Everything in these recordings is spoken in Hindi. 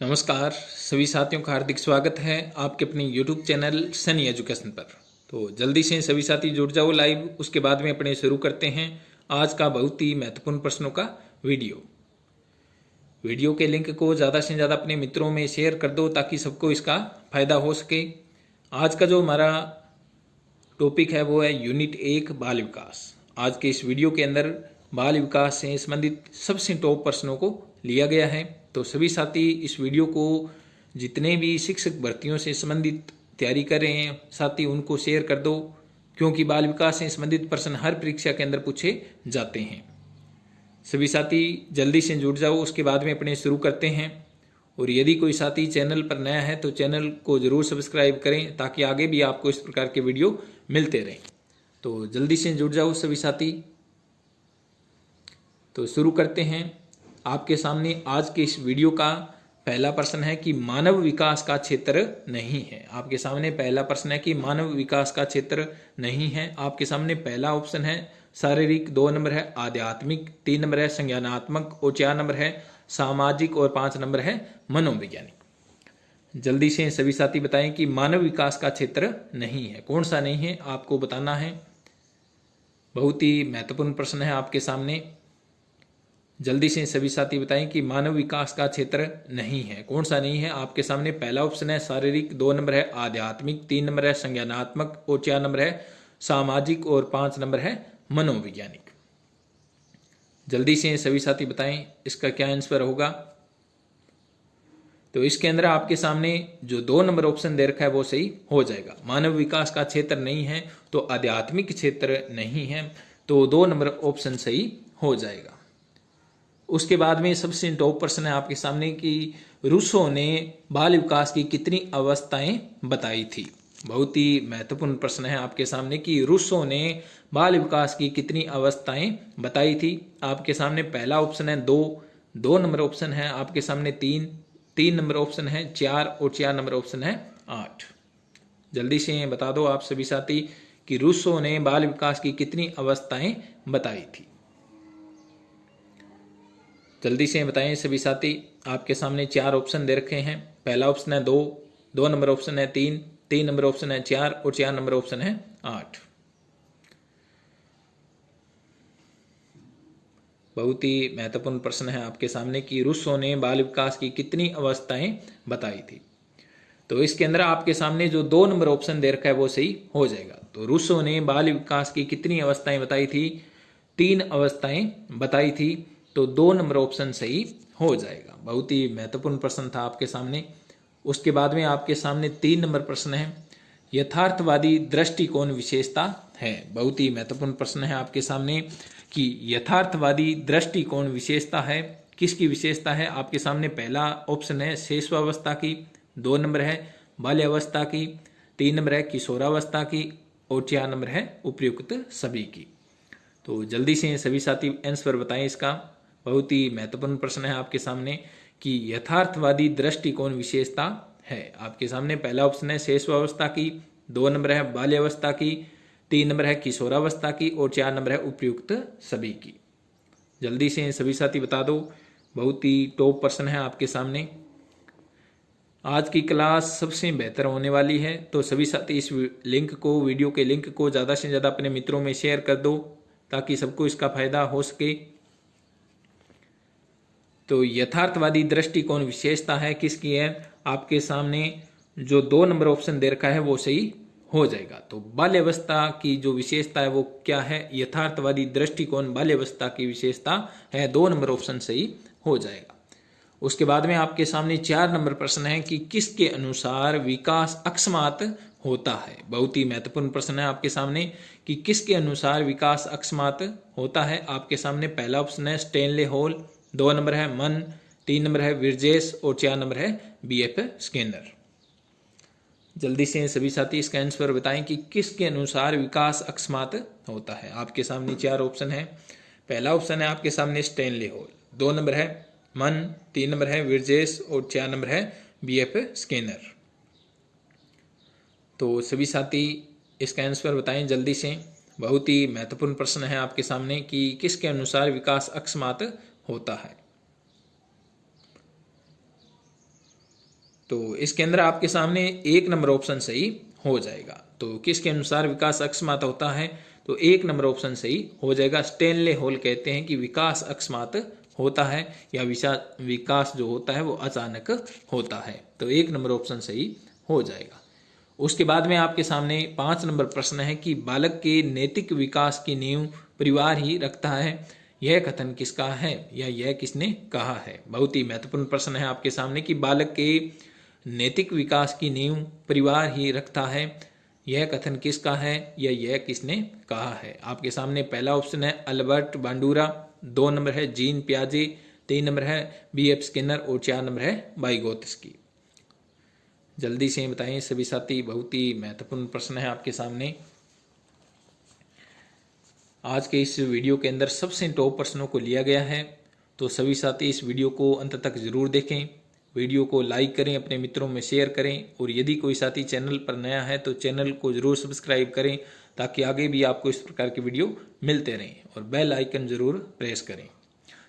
नमस्कार सभी साथियों का हार्दिक स्वागत है आपके अपने YouTube चैनल सनी एजुकेशन पर। तो जल्दी से सभी साथी जुड़ जाओ लाइव। उसके बाद में अपने शुरू करते हैं आज का बहुत ही महत्वपूर्ण प्रश्नों का वीडियो के लिंक को ज़्यादा से ज़्यादा अपने मित्रों में शेयर कर दो ताकि सबको इसका फायदा हो सके। आज का जो हमारा टॉपिक है वो है यूनिट 1 बाल विकास। आज के इस वीडियो के अंदर बाल विकास से संबंधित सबसे टॉप प्रश्नों को लिया गया है। तो सभी साथी इस वीडियो को जितने भी शिक्षक भर्तियों से संबंधित तैयारी कर रहे हैं साथी उनको शेयर कर दो, क्योंकि बाल विकास से संबंधित प्रश्न हर परीक्षा के अंदर पूछे जाते हैं। सभी साथी जल्दी से जुड़ जाओ, उसके बाद में अपने शुरू करते हैं। और यदि कोई साथी चैनल पर नया है तो चैनल को जरूर सब्सक्राइब करें ताकि आगे भी आपको इस प्रकार के वीडियो मिलते रहें। तो जल्दी से जुड़ जाओ सभी साथी। तो शुरू करते हैं। आपके सामने आज के इस वीडियो का पहला प्रश्न है कि मानव विकास का क्षेत्र नहीं है। आपके सामने पहला प्रश्न है कि मानव विकास का क्षेत्र नहीं है। आपके सामने पहला ऑप्शन है शारीरिक, 2 नंबर है आध्यात्मिक, 3 नंबर है संज्ञानात्मक और 4 नंबर है सामाजिक और 5 नंबर है मनोवैज्ञानिक। जल्दी से सभी साथी बताएं कि मानव विकास का क्षेत्र नहीं है, कौन सा नहीं है आपको बताना है। बहुत ही महत्वपूर्ण प्रश्न है आपके सामने। जल्दी से सभी साथी बताएं कि मानव विकास का क्षेत्र नहीं है, कौन सा नहीं है। आपके सामने पहला ऑप्शन है शारीरिक, 2 नंबर है आध्यात्मिक, 3 नंबर है संज्ञानात्मक और 4 नंबर है सामाजिक और 5 नंबर है मनोवैज्ञानिक। जल्दी से सभी साथी बताएं इसका क्या आंसर होगा। तो इसके अंदर आपके सामने जो 2 नंबर ऑप्शन दे रखा है वो सही हो जाएगा। मानव विकास का क्षेत्र नहीं है तो आध्यात्मिक क्षेत्र नहीं है, तो 2 नंबर ऑप्शन सही हो जाएगा। उसके बाद में सबसे टॉप प्रश्न है आपके सामने कि रूसो ने बाल विकास की कितनी अवस्थाएं बताई थी। बहुत ही महत्वपूर्ण प्रश्न है आपके सामने कि रूसो ने बाल विकास की कितनी अवस्थाएं बताई थी। आपके सामने पहला ऑप्शन है 2 नंबर ऑप्शन है आपके सामने 3 नंबर ऑप्शन है 4 और 4 नंबर ऑप्शन है 8। जल्दी से बता दो आप सभी साथी कि रूसो ने बाल विकास की कितनी अवस्थाएं बताई थी। जल्दी से बताएं सभी साथी। आपके सामने 4 ऑप्शन दे रखे हैं। पहला ऑप्शन है 2 नंबर ऑप्शन है 3 नंबर ऑप्शन है 4 और 4 नंबर ऑप्शन है 8। बहुत ही महत्वपूर्ण प्रश्न है आपके सामने कि रूसो ने बाल विकास की कितनी अवस्थाएं बताई थी। तो इसके अंदर आपके सामने जो 2 नंबर ऑप्शन दे रखा है वो सही हो जाएगा। तो रूसो ने बाल विकास की कितनी अवस्थाएं बताई थी, 3 अवस्थाएं बताई थी, तो 2 नंबर ऑप्शन सही हो जाएगा। बहुत ही महत्वपूर्ण प्रश्न था आपके सामने। उसके बाद में आपके सामने 3 नंबर प्रश्न है यथार्थवादी दृष्टिकोण विशेषता है। बहुत ही महत्वपूर्ण प्रश्न है आपके सामने कि यथार्थवादी दृष्टिकोण विशेषता है, किसकी विशेषता है। आपके सामने पहला ऑप्शन है शैशवावस्था की, 2 नंबर है बाल्यावस्था की, 3 नंबर है किशोरावस्था की और 4 नंबर है उपयुक्त सभी की। तो जल्दी से सभी साथी आंसर बताएं इसका। बहुत ही महत्वपूर्ण प्रश्न है आपके सामने कि यथार्थवादी दृष्टिकोण विशेषता है। आपके सामने पहला ऑप्शन है शैशवावस्था की, 2 नंबर है बाल्यावस्था की, 3 नंबर है किशोरावस्था की और 4 नंबर है उपयुक्त सभी की। जल्दी से सभी साथी बता दो। बहुत ही टॉप प्रश्न है आपके सामने। आज की क्लास सबसे बेहतर होने वाली है, तो सभी साथी इस लिंक को, वीडियो के लिंक को ज़्यादा से ज़्यादा अपने मित्रों में शेयर कर दो ताकि सबको इसका फायदा हो सके। तो यथार्थवादी दृष्टिकोण विशेषता है किसकी है। आपके सामने जो 2 नंबर ऑप्शन दे रखा है वो सही हो जाएगा। तो बाल्यावस्था की जो विशेषता है वो क्या है, यथार्थवादी दृष्टिकोण बाल्यावस्था की विशेषता है, 2 नंबर ऑप्शन सही हो जाएगा। उसके बाद में आपके सामने 4 नंबर प्रश्न है कि किसके अनुसार विकास अकस्मात होता है। बहुत ही महत्वपूर्ण प्रश्न है आपके सामने कि किसके अनुसार विकास अकस्मात होता है। आपके सामने पहला ऑप्शन है स्टेनले हॉल, 2 नंबर है मन, 3 नंबर है विरजेस और 4 नंबर है BF स्किनर। जल्दी से सभी साथी इसका आंसर बताएं कि किसके अनुसार विकास अकस्मात होता है। आपके सामने 4 ऑप्शन है। पहला ऑप्शन है आपके सामने स्टेनले हॉल, 2 नंबर है मन, 3 नंबर है विरजेस और 4 नंबर है BF स्किनर। तो सभी साथी इसका आंसर बताएं जल्दी से। बहुत ही महत्वपूर्ण प्रश्न है आपके सामने कि किसके अनुसार विकास अकस्मात होता है। तो इसके अंदर आपके सामने 1 नंबर ऑप्शन सही हो जाएगा। तो किसके अनुसार विकास अकस्मात होता है, तो 1 नंबर ऑप्शन सही हो जाएगा। स्टेनले हॉल कहते हैं कि विकास अकस्मात होता है या विकास जो होता है वो अचानक होता है। तो 1 नंबर ऑप्शन सही हो जाएगा। उसके बाद में आपके सामने 5 नंबर प्रश्न है कि बालक के नैतिक विकास की नींव परिवार ही रखता है, यह कथन किसका है या यह किसने कहा है। बहुत ही महत्वपूर्ण प्रश्न है आपके सामने कि बालक के नैतिक विकास की नींव परिवार ही रखता है, यह कथन किसका है या यह किसने कहा है। आपके सामने पहला ऑप्शन है अल्बर्ट बांडूरा, 2 नंबर है जीन पियाजे, 3 नंबर है BF स्किनर और 4 नंबर है वाइगोत्स्की। जल्दी से बताएं सभी साथी, बहुत ही महत्वपूर्ण प्रश्न है आपके सामने। आज के इस वीडियो के अंदर सबसे टॉप प्रश्नों को लिया गया है, तो सभी साथी इस वीडियो को अंत तक जरूर देखें। वीडियो को लाइक करें, अपने मित्रों में शेयर करें और यदि कोई साथी चैनल पर नया है तो चैनल को जरूर सब्सक्राइब करें ताकि आगे भी आपको इस प्रकार के वीडियो मिलते रहें और बेल आइकन जरूर प्रेस करें।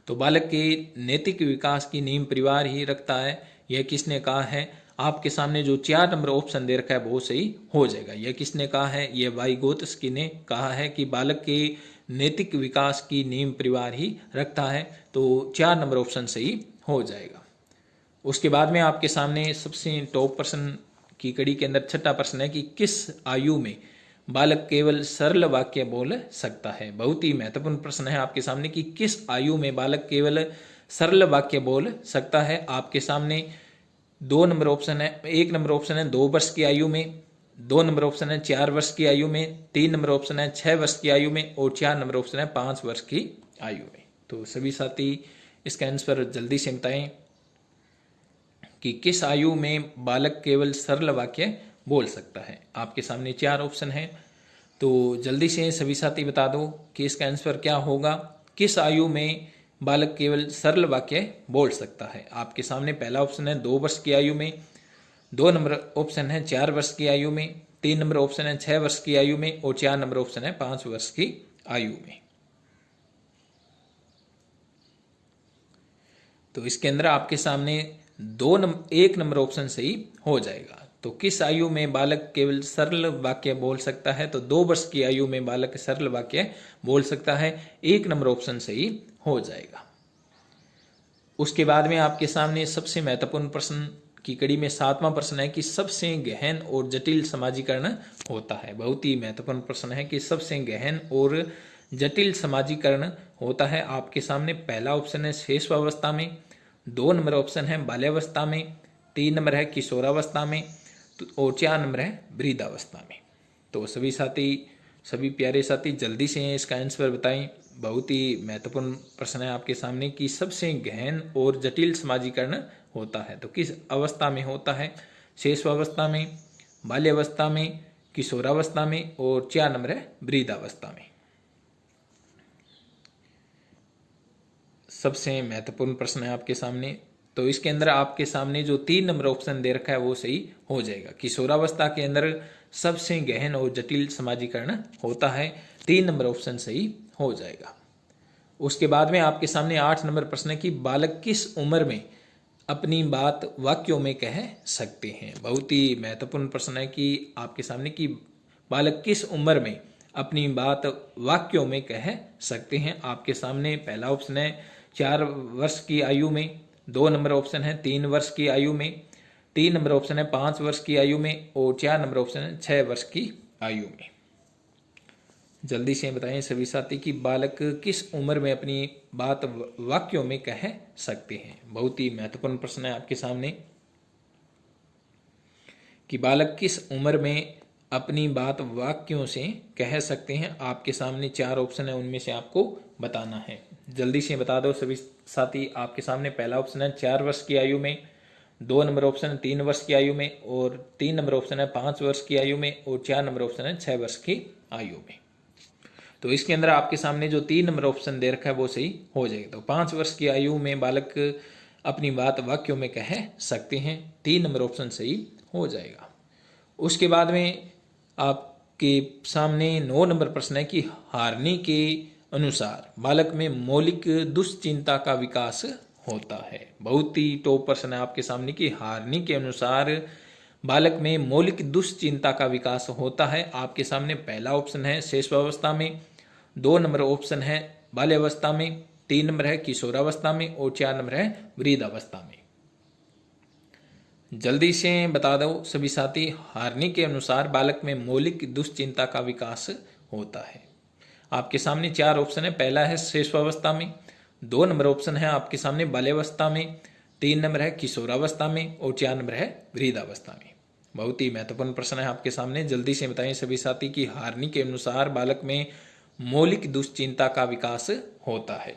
तो बालक के नैतिक विकास की नींव परिवार ही रखता है, यह किसने कहा है। आपके सामने जो 4 नंबर ऑप्शन दे रखा है वो सही हो जाएगा। यह किसने कहा है, यह वाइगोत्स्की ने कहा है कि बालक के नैतिक विकास की नींव परिवार ही रखता है। तो 4 नंबर ऑप्शन सही हो जाएगा। उसके बाद में आपके सामने सबसे टॉप प्रश्न की कड़ी के अंदर छठा प्रश्न है कि किस आयु में बालक केवल सरल वाक्य बोल सकता है। बहुत ही महत्वपूर्ण प्रश्न है आपके सामने कि किस आयु में बालक केवल सरल वाक्य बोल सकता है। आपके सामने 2 नंबर ऑप्शन है, 1 नंबर ऑप्शन है 2 वर्ष की आयु में, 2 नंबर ऑप्शन है 4 वर्ष की आयु में, 3 नंबर ऑप्शन है 6 वर्ष की आयु में और 4 नंबर ऑप्शन है 5 वर्ष की आयु में। तो सभी साथी इसका आंसर जल्दी से बताएं कि किस आयु में बालक केवल सरल वाक्य बोल सकता है। आपके सामने 4 ऑप्शन है, तो जल्दी से सभी साथी बता दो कि इसका आंसर क्या होगा। किस आयु में बालक केवल सरल वाक्य बोल सकता है। आपके सामने पहला ऑप्शन है 2 वर्ष की आयु में, 2 नंबर ऑप्शन है 4 वर्ष की आयु में, 3 नंबर ऑप्शन है 6 वर्ष की आयु में और 4 नंबर ऑप्शन है 5 वर्ष की आयु में। तो इसके अंदर आपके सामने 1 नंबर ऑप्शन सही हो जाएगा। तो किस आयु में बालक केवल सरल वाक्य बोल सकता है, तो 2 वर्ष की आयु में बालक सरल वाक्य बोल सकता है, 1 नंबर ऑप्शन सही हो जाएगा। उसके बाद में आपके सामने सबसे महत्वपूर्ण प्रश्न की कड़ी में 7वां प्रश्न है कि सबसे गहन और जटिल समाजीकरण होता है। बहुत ही महत्वपूर्ण प्रश्न है कि सबसे गहन और जटिल समाजीकरण होता है। आपके सामने पहला ऑप्शन है शेषावस्था में, 2 नंबर ऑप्शन है बाल्यावस्था में, 3 नंबर है किशोरावस्था में और 4 नंबर है वृद्धावस्था में। तो सभी साथी, सभी प्यारे साथी जल्दी से इसका आंसर बताएं। बहुत ही महत्वपूर्ण प्रश्न है आपके सामने कि सबसे गहन और जटिल समाजीकरण होता है तो किस अवस्था में होता है। शेषावस्था में, बाल्यावस्था में, किशोरावस्था में और 4 नंबर है वृद्धावस्था में। सबसे महत्वपूर्ण प्रश्न है आपके सामने, तो इसके अंदर आपके सामने जो 3 नंबर ऑप्शन दे रखा है वो सही हो जाएगा। किशोरावस्था के अंदर सबसे गहन और जटिल समाजीकरण होता है, 3 नंबर ऑप्शन सही हो जाएगा। उसके बाद में आपके सामने 8 नंबर प्रश्न है कि बालक किस उम्र में अपनी बात वाक्यों में कह सकते हैं। बहुत ही महत्वपूर्ण प्रश्न है कि आपके सामने कि बालक किस उम्र में अपनी बात वाक्यों में कह सकते हैं। आपके सामने पहला ऑप्शन है 4 वर्ष की आयु में, 2 नंबर ऑप्शन है 3 वर्ष की आयु में, 3 नंबर ऑप्शन है 5 वर्ष की आयु में और 4 नंबर ऑप्शन है 6 वर्ष की आयु में। जल्दी से बताएं सभी साथी कि बालक किस उम्र में अपनी बात वाक्यों में कह सकते हैं। बहुत ही महत्वपूर्ण प्रश्न है आपके सामने कि बालक किस उम्र में अपनी बात वाक्यों से कह सकते हैं। आपके सामने 4 ऑप्शन है, उनमें से आपको बताना है। जल्दी से बता दो सभी साथी। आपके सामने पहला ऑप्शन है 4 वर्ष की आयु में, 2 नंबर ऑप्शन है 3 वर्ष की आयु में और 3 नंबर ऑप्शन है 5 वर्ष की आयु में और 4 नंबर ऑप्शन है 6 वर्ष की आयु में। तो इसके अंदर आपके सामने जो 3 नंबर ऑप्शन दे रखा है वो सही हो जाएगा। तो 5 वर्ष की आयु में बालक अपनी बात वाक्यों में कह सकते हैं, 3 नंबर ऑप्शन सही हो जाएगा। उसके बाद में आपके सामने 9 नंबर प्रश्न है कि हार्नी के अनुसार बालक में मौलिक दुश्चिंता का विकास होता है। बहुत ही टॉप प्रश्न है आपके सामने कि हार्नी के अनुसार बालक में मौलिक दुश्चिंता का विकास होता है। आपके सामने पहला ऑप्शन है शैशवावस्था में, 2 नंबर ऑप्शन है बाल्यावस्था में, 3 नंबर है किशोरावस्था में और 4 नंबर है वृद्धावस्था में। जल्दी से बता दो सभी साथी, हार्नी के अनुसार बालक में मौलिक दुश्चिंता का विकास होता है। आपके सामने 4 ऑप्शन है। पहला है शैशवावस्था में, 2 नंबर ऑप्शन है आपके सामने बाल्यावस्था में, 3 नंबर है किशोरावस्था में और 4 नंबर है वृद्धावस्था में। बहुत ही महत्वपूर्ण प्रश्न है आपके सामने। जल्दी से बताएं सभी साथी कि हार्नी के अनुसार बालक में मौलिक दुश्चिंता का विकास होता है,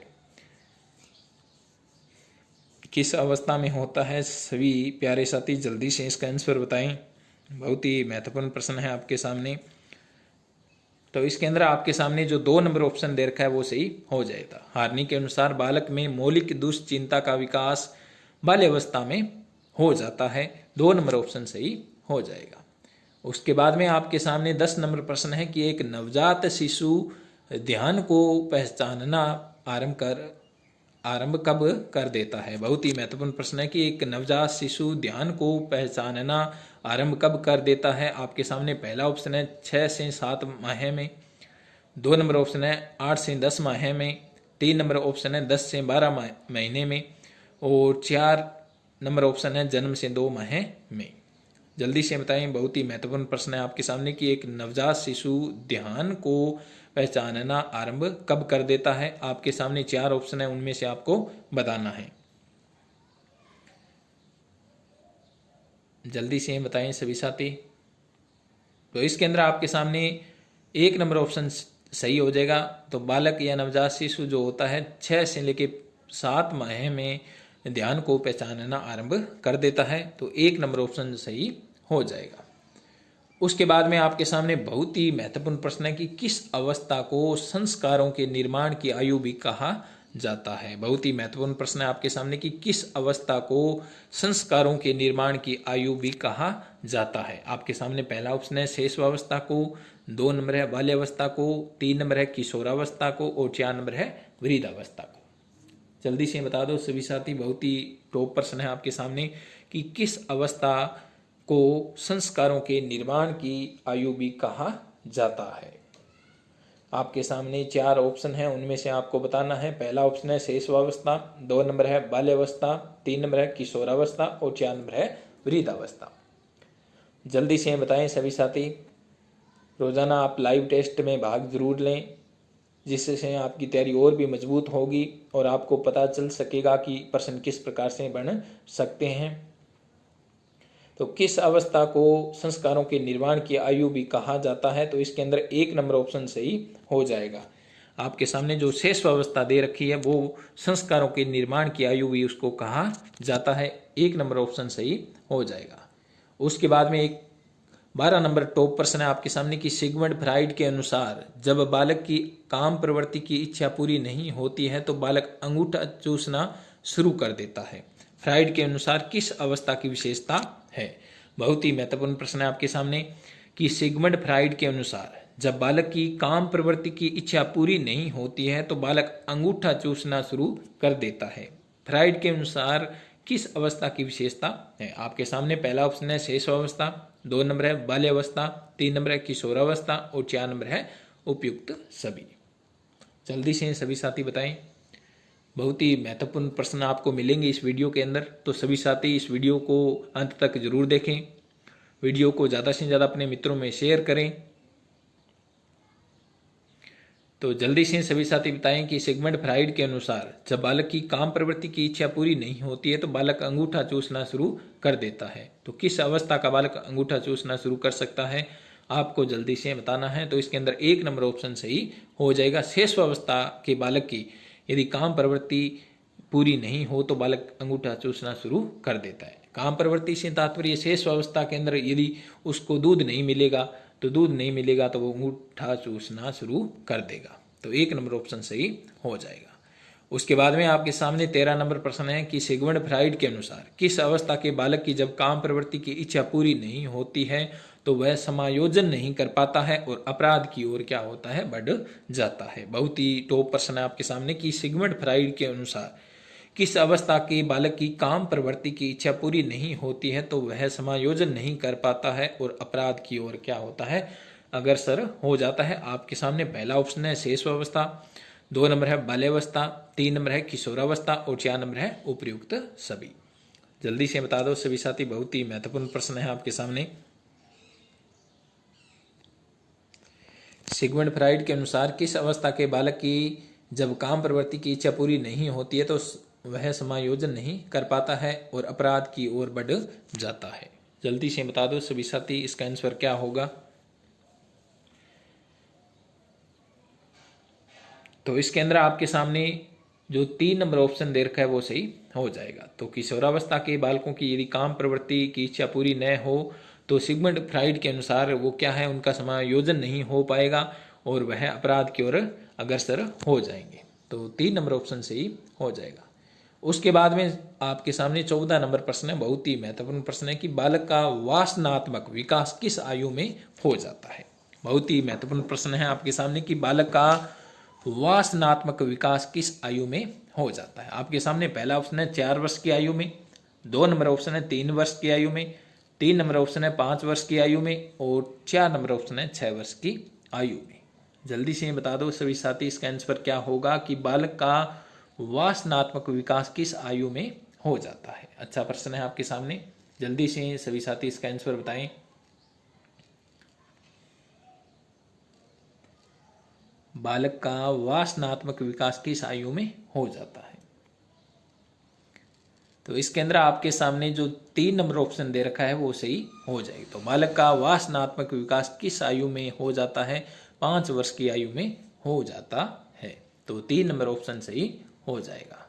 किस अवस्था में होता है? सभी प्यारे साथी जल्दी से इसका आंसर बताएं। बहुत ही महत्वपूर्ण प्रश्न है आपके सामने। तो इसके अंदर आपके सामने जो 2 नंबर ऑप्शन दे रखा है वो सही हो जाएगा। हार्नी के अनुसार बालक में मौलिक दुश्चिंता का विकास बाल्यावस्था में हो जाता है, 2 नंबर ऑप्शन सही हो जाएगा। उसके बाद में आपके सामने 10 नंबर प्रश्न है कि एक नवजात शिशु ध्यान को पहचानना आरंभ कब कर देता है? बहुत ही महत्वपूर्ण प्रश्न है कि एक नवजात शिशु ध्यान को पहचानना आरंभ कब कर देता है? आपके सामने पहला ऑप्शन है 6 से 7 माह में, 2 नंबर ऑप्शन है 8 से 10 माह में, 3 नंबर ऑप्शन है 10 से 12 महीने में और 4 नंबर ऑप्शन है जन्म से 2 माह में। जल्दी से बताएं। बहुत ही महत्वपूर्ण प्रश्न है आपके सामने कि एक नवजात शिशु ध्यान को पहचानना आरंभ कब कर देता है? आपके सामने 4 ऑप्शन है, उनमें से आपको बताना है। जल्दी से बताएं सभी साथी। तो इसके अंदर आपके सामने 1 नंबर ऑप्शन सही हो जाएगा। तो बालक या नवजात शिशु जो होता है 6 से लेकर 7 माह में ध्यान को पहचानना आरंभ कर देता है, तो 1 नंबर ऑप्शन सही हो जाएगा। उसके बाद में आपके सामने बहुत ही महत्वपूर्ण प्रश्न है कि किस अवस्था को संस्कारों के निर्माण की आयु भी कहा जाता है? बहुत ही महत्वपूर्ण प्रश्न है आपके सामने कि किस अवस्था को संस्कारों के निर्माण की आयु भी कहा जाता है? आपके सामने पहला ऑप्शन है शैशवावस्था को, 2 नंबर है बाल्यावस्था को, 3 नंबर है किशोरावस्था को और 4 नंबर है वृद्धावस्था को। जल्दी से बता दो सभी साथी। बहुत ही टॉप प्रश्न है आपके सामने कि किस अवस्था को संस्कारों के निर्माण की आयु भी कहा जाता है? आपके सामने 4 ऑप्शन है, उनमें से आपको बताना है। पहला ऑप्शन है शैशवावस्था, 2 नंबर है बाल्यावस्था, 3 नंबर है किशोरावस्था और 4 नंबर है वृद्धावस्था। जल्दी से बताएं सभी साथी। रोजाना आप लाइव टेस्ट में भाग जरूर लें, जिससे आपकी तैयारी और भी मजबूत होगी और आपको पता चल सकेगा कि प्रश्न किस प्रकार से बन सकते हैं। तो किस अवस्था को संस्कारों के निर्माण की आयु भी कहा जाता है? तो इसके अंदर 1 नंबर ऑप्शन सही हो जाएगा। आपके सामने जो शैशवावस्था दे रखी है वो संस्कारों के निर्माण की आयु भी उसको कहा जाता है, 1 नंबर ऑप्शन सही हो जाएगा। उसके बाद में एक 12 नंबर टॉप प्रश्न है आपके सामने कि सिगमंड फ्राइड के अनुसार जब बालक की काम प्रवृत्ति की इच्छा पूरी नहीं होती है तो बालक अंगूठा चूसना शुरू कर देता है। फ्राइड के अनुसार किस अवस्था की विशेषता है? बहुत ही महत्वपूर्ण प्रश्न है आपके सामने कि सिगमंड फ्राइड के अनुसार जब बालक की काम प्रवृत्ति की इच्छा पूरी नहीं होती है तो बालक अंगूठा चूसना शुरू कर देता है। फ्राइड के अनुसार किस अवस्था की विशेषता है? आपके सामने पहला ऑप्शन है शैशवावस्था, 2 नंबर है बाल्यावस्था, 3 नंबर है किशोरावस्था और 4 नंबर है उपयुक्त सभी। जल्दी से सभी साथी बताएं। बहुत ही महत्वपूर्ण प्रश्न आपको मिलेंगे इस वीडियो के अंदर, तो सभी साथी इस वीडियो को अंत तक जरूर देखें। वीडियो को ज़्यादा से ज़्यादा अपने मित्रों में शेयर करें। तो जल्दी से सभी साथी बताएं कि सिगमंड फ्राइड के अनुसार जब बालक की काम प्रवृत्ति की इच्छा पूरी नहीं होती है तो बालक अंगूठा चूसना शुरू कर देता है। तो किस अवस्था का बालक अंगूठा चूसना शुरू कर सकता है? आपको जल्दी से बताना है। तो इसके अंदर 1 नंबर ऑप्शन सही हो जाएगा। शैशवावस्था के बालक की यदि काम प्रवृत्ति पूरी नहीं हो तो बालक अंगूठा चूसना शुरू कर देता है। काम प्रवृत्ति से तात्पर्य शैशवावस्था के अंदर यदि उसको दूध नहीं मिलेगा तो वो अंगूठा चूसना शुरू कर देगा। तो 1 नंबर ऑप्शन सही हो जाएगा। उसके बाद में आपके सामने 13 नंबर प्रश्न है कि सिगमंड फ्राइड के अनुसार किस अवस्था के बालक की जब काम प्रवृत्ति की इच्छा पूरी नहीं होती है तो वह समायोजन नहीं कर पाता है और अपराध की ओर क्या होता है? बढ़ जाता है। बहुत ही टॉप प्रश्न है आपके सामने कि सिगमंड फ्राइड के अनुसार किस अवस्था के बालक की काम प्रवृत्ति की इच्छा पूरी नहीं होती है तो वह समायोजन नहीं कर पाता है और अपराध की ओर क्या होता है, अग्रसर हो जाता है। आपके सामने पहला ऑप्शन है शेषावस्था, 2 नंबर है बाल्यावस्था, 3 नंबर है किशोरावस्था और 4 नंबर है उपर्युक्त सभी। जल्दी से बता दो सभी साथी, बहुत ही महत्वपूर्ण प्रश्न है आपके सामने। सिगमंड फ्राइड के अनुसार किस अवस्था के बालक की जब काम प्रवृत्ति की इच्छा पूरी नहीं होती है तो वह समायोजन नहीं कर पाता है और अपराध की ओर बढ़ जाता है। जल्दी से बता दो सभी साथी, इसका आंसर क्या होगा। तो इसके अंदर आपके सामने जो 3 नंबर ऑप्शन दे रखा है वो सही हो जाएगा। तो किशोरावस्था के बालकों की यदि काम प्रवृत्ति की इच्छा पूरी न हो तो सिगमंड फ्राइड के अनुसार वो क्या है, उनका समायोजन नहीं हो पाएगा और वह अपराध की ओर अग्रसर हो जाएंगे। तो 3 नंबर ऑप्शन सही हो जाएगा। उसके बाद में आपके सामने 14 नंबर प्रश्न है, बहुत ही महत्वपूर्ण प्रश्न है कि बालक का वासनात्मक विकास किस आयु में हो जाता है। बहुत ही महत्वपूर्ण प्रश्न है आपके सामने कि बालक का वासनात्मक विकास किस आयु में हो जाता है। आपके सामने पहला ऑप्शन है 4 वर्ष की आयु में, 2 नंबर ऑप्शन है 3 वर्ष की आयु में, 3 नंबर ऑप्शन है 5 वर्ष की आयु में और 4 नंबर ऑप्शन है 6 वर्ष की आयु में। जल्दी से बता दो सभी साथी, इसका आंसर क्या होगा कि बालक का वासनात्मक विकास किस आयु में हो जाता है। अच्छा प्रश्न है आपके सामने, जल्दी से सभी साथी इसका आंसर बताएं। बालक का वासनात्मक विकास किस आयु में हो जाता है। तो इसके अंदर आपके सामने जो 3 नंबर ऑप्शन दे रखा है वो सही हो जाएगी। तो बालक का वासनात्मक विकास किस आयु में हो जाता है, 5 वर्ष की आयु में हो जाता है। तो 3 नंबर ऑप्शन सही हो जाएगा।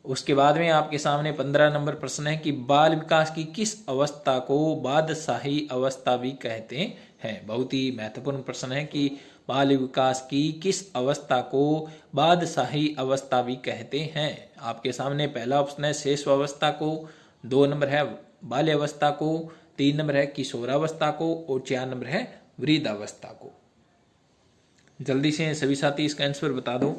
उसके बाद में आपके सामने 15 नंबर प्रश्न है कि बाल विकास की किस अवस्था को बादशाही अवस्था भी कहते हैं। बहुत ही महत्वपूर्ण प्रश्न है कि बाल विकास की किस अवस्था को बादशाही अवस्था भी कहते हैं। आपके सामने पहला ऑप्शन है शेषावस्था को, 2 नंबर है बाल्यावस्था को, 3 नंबर है किशोरावस्था को और 4 नंबर है वृद्धावस्था को। जल्दी से सभी साथी इसका आंसर बता दो।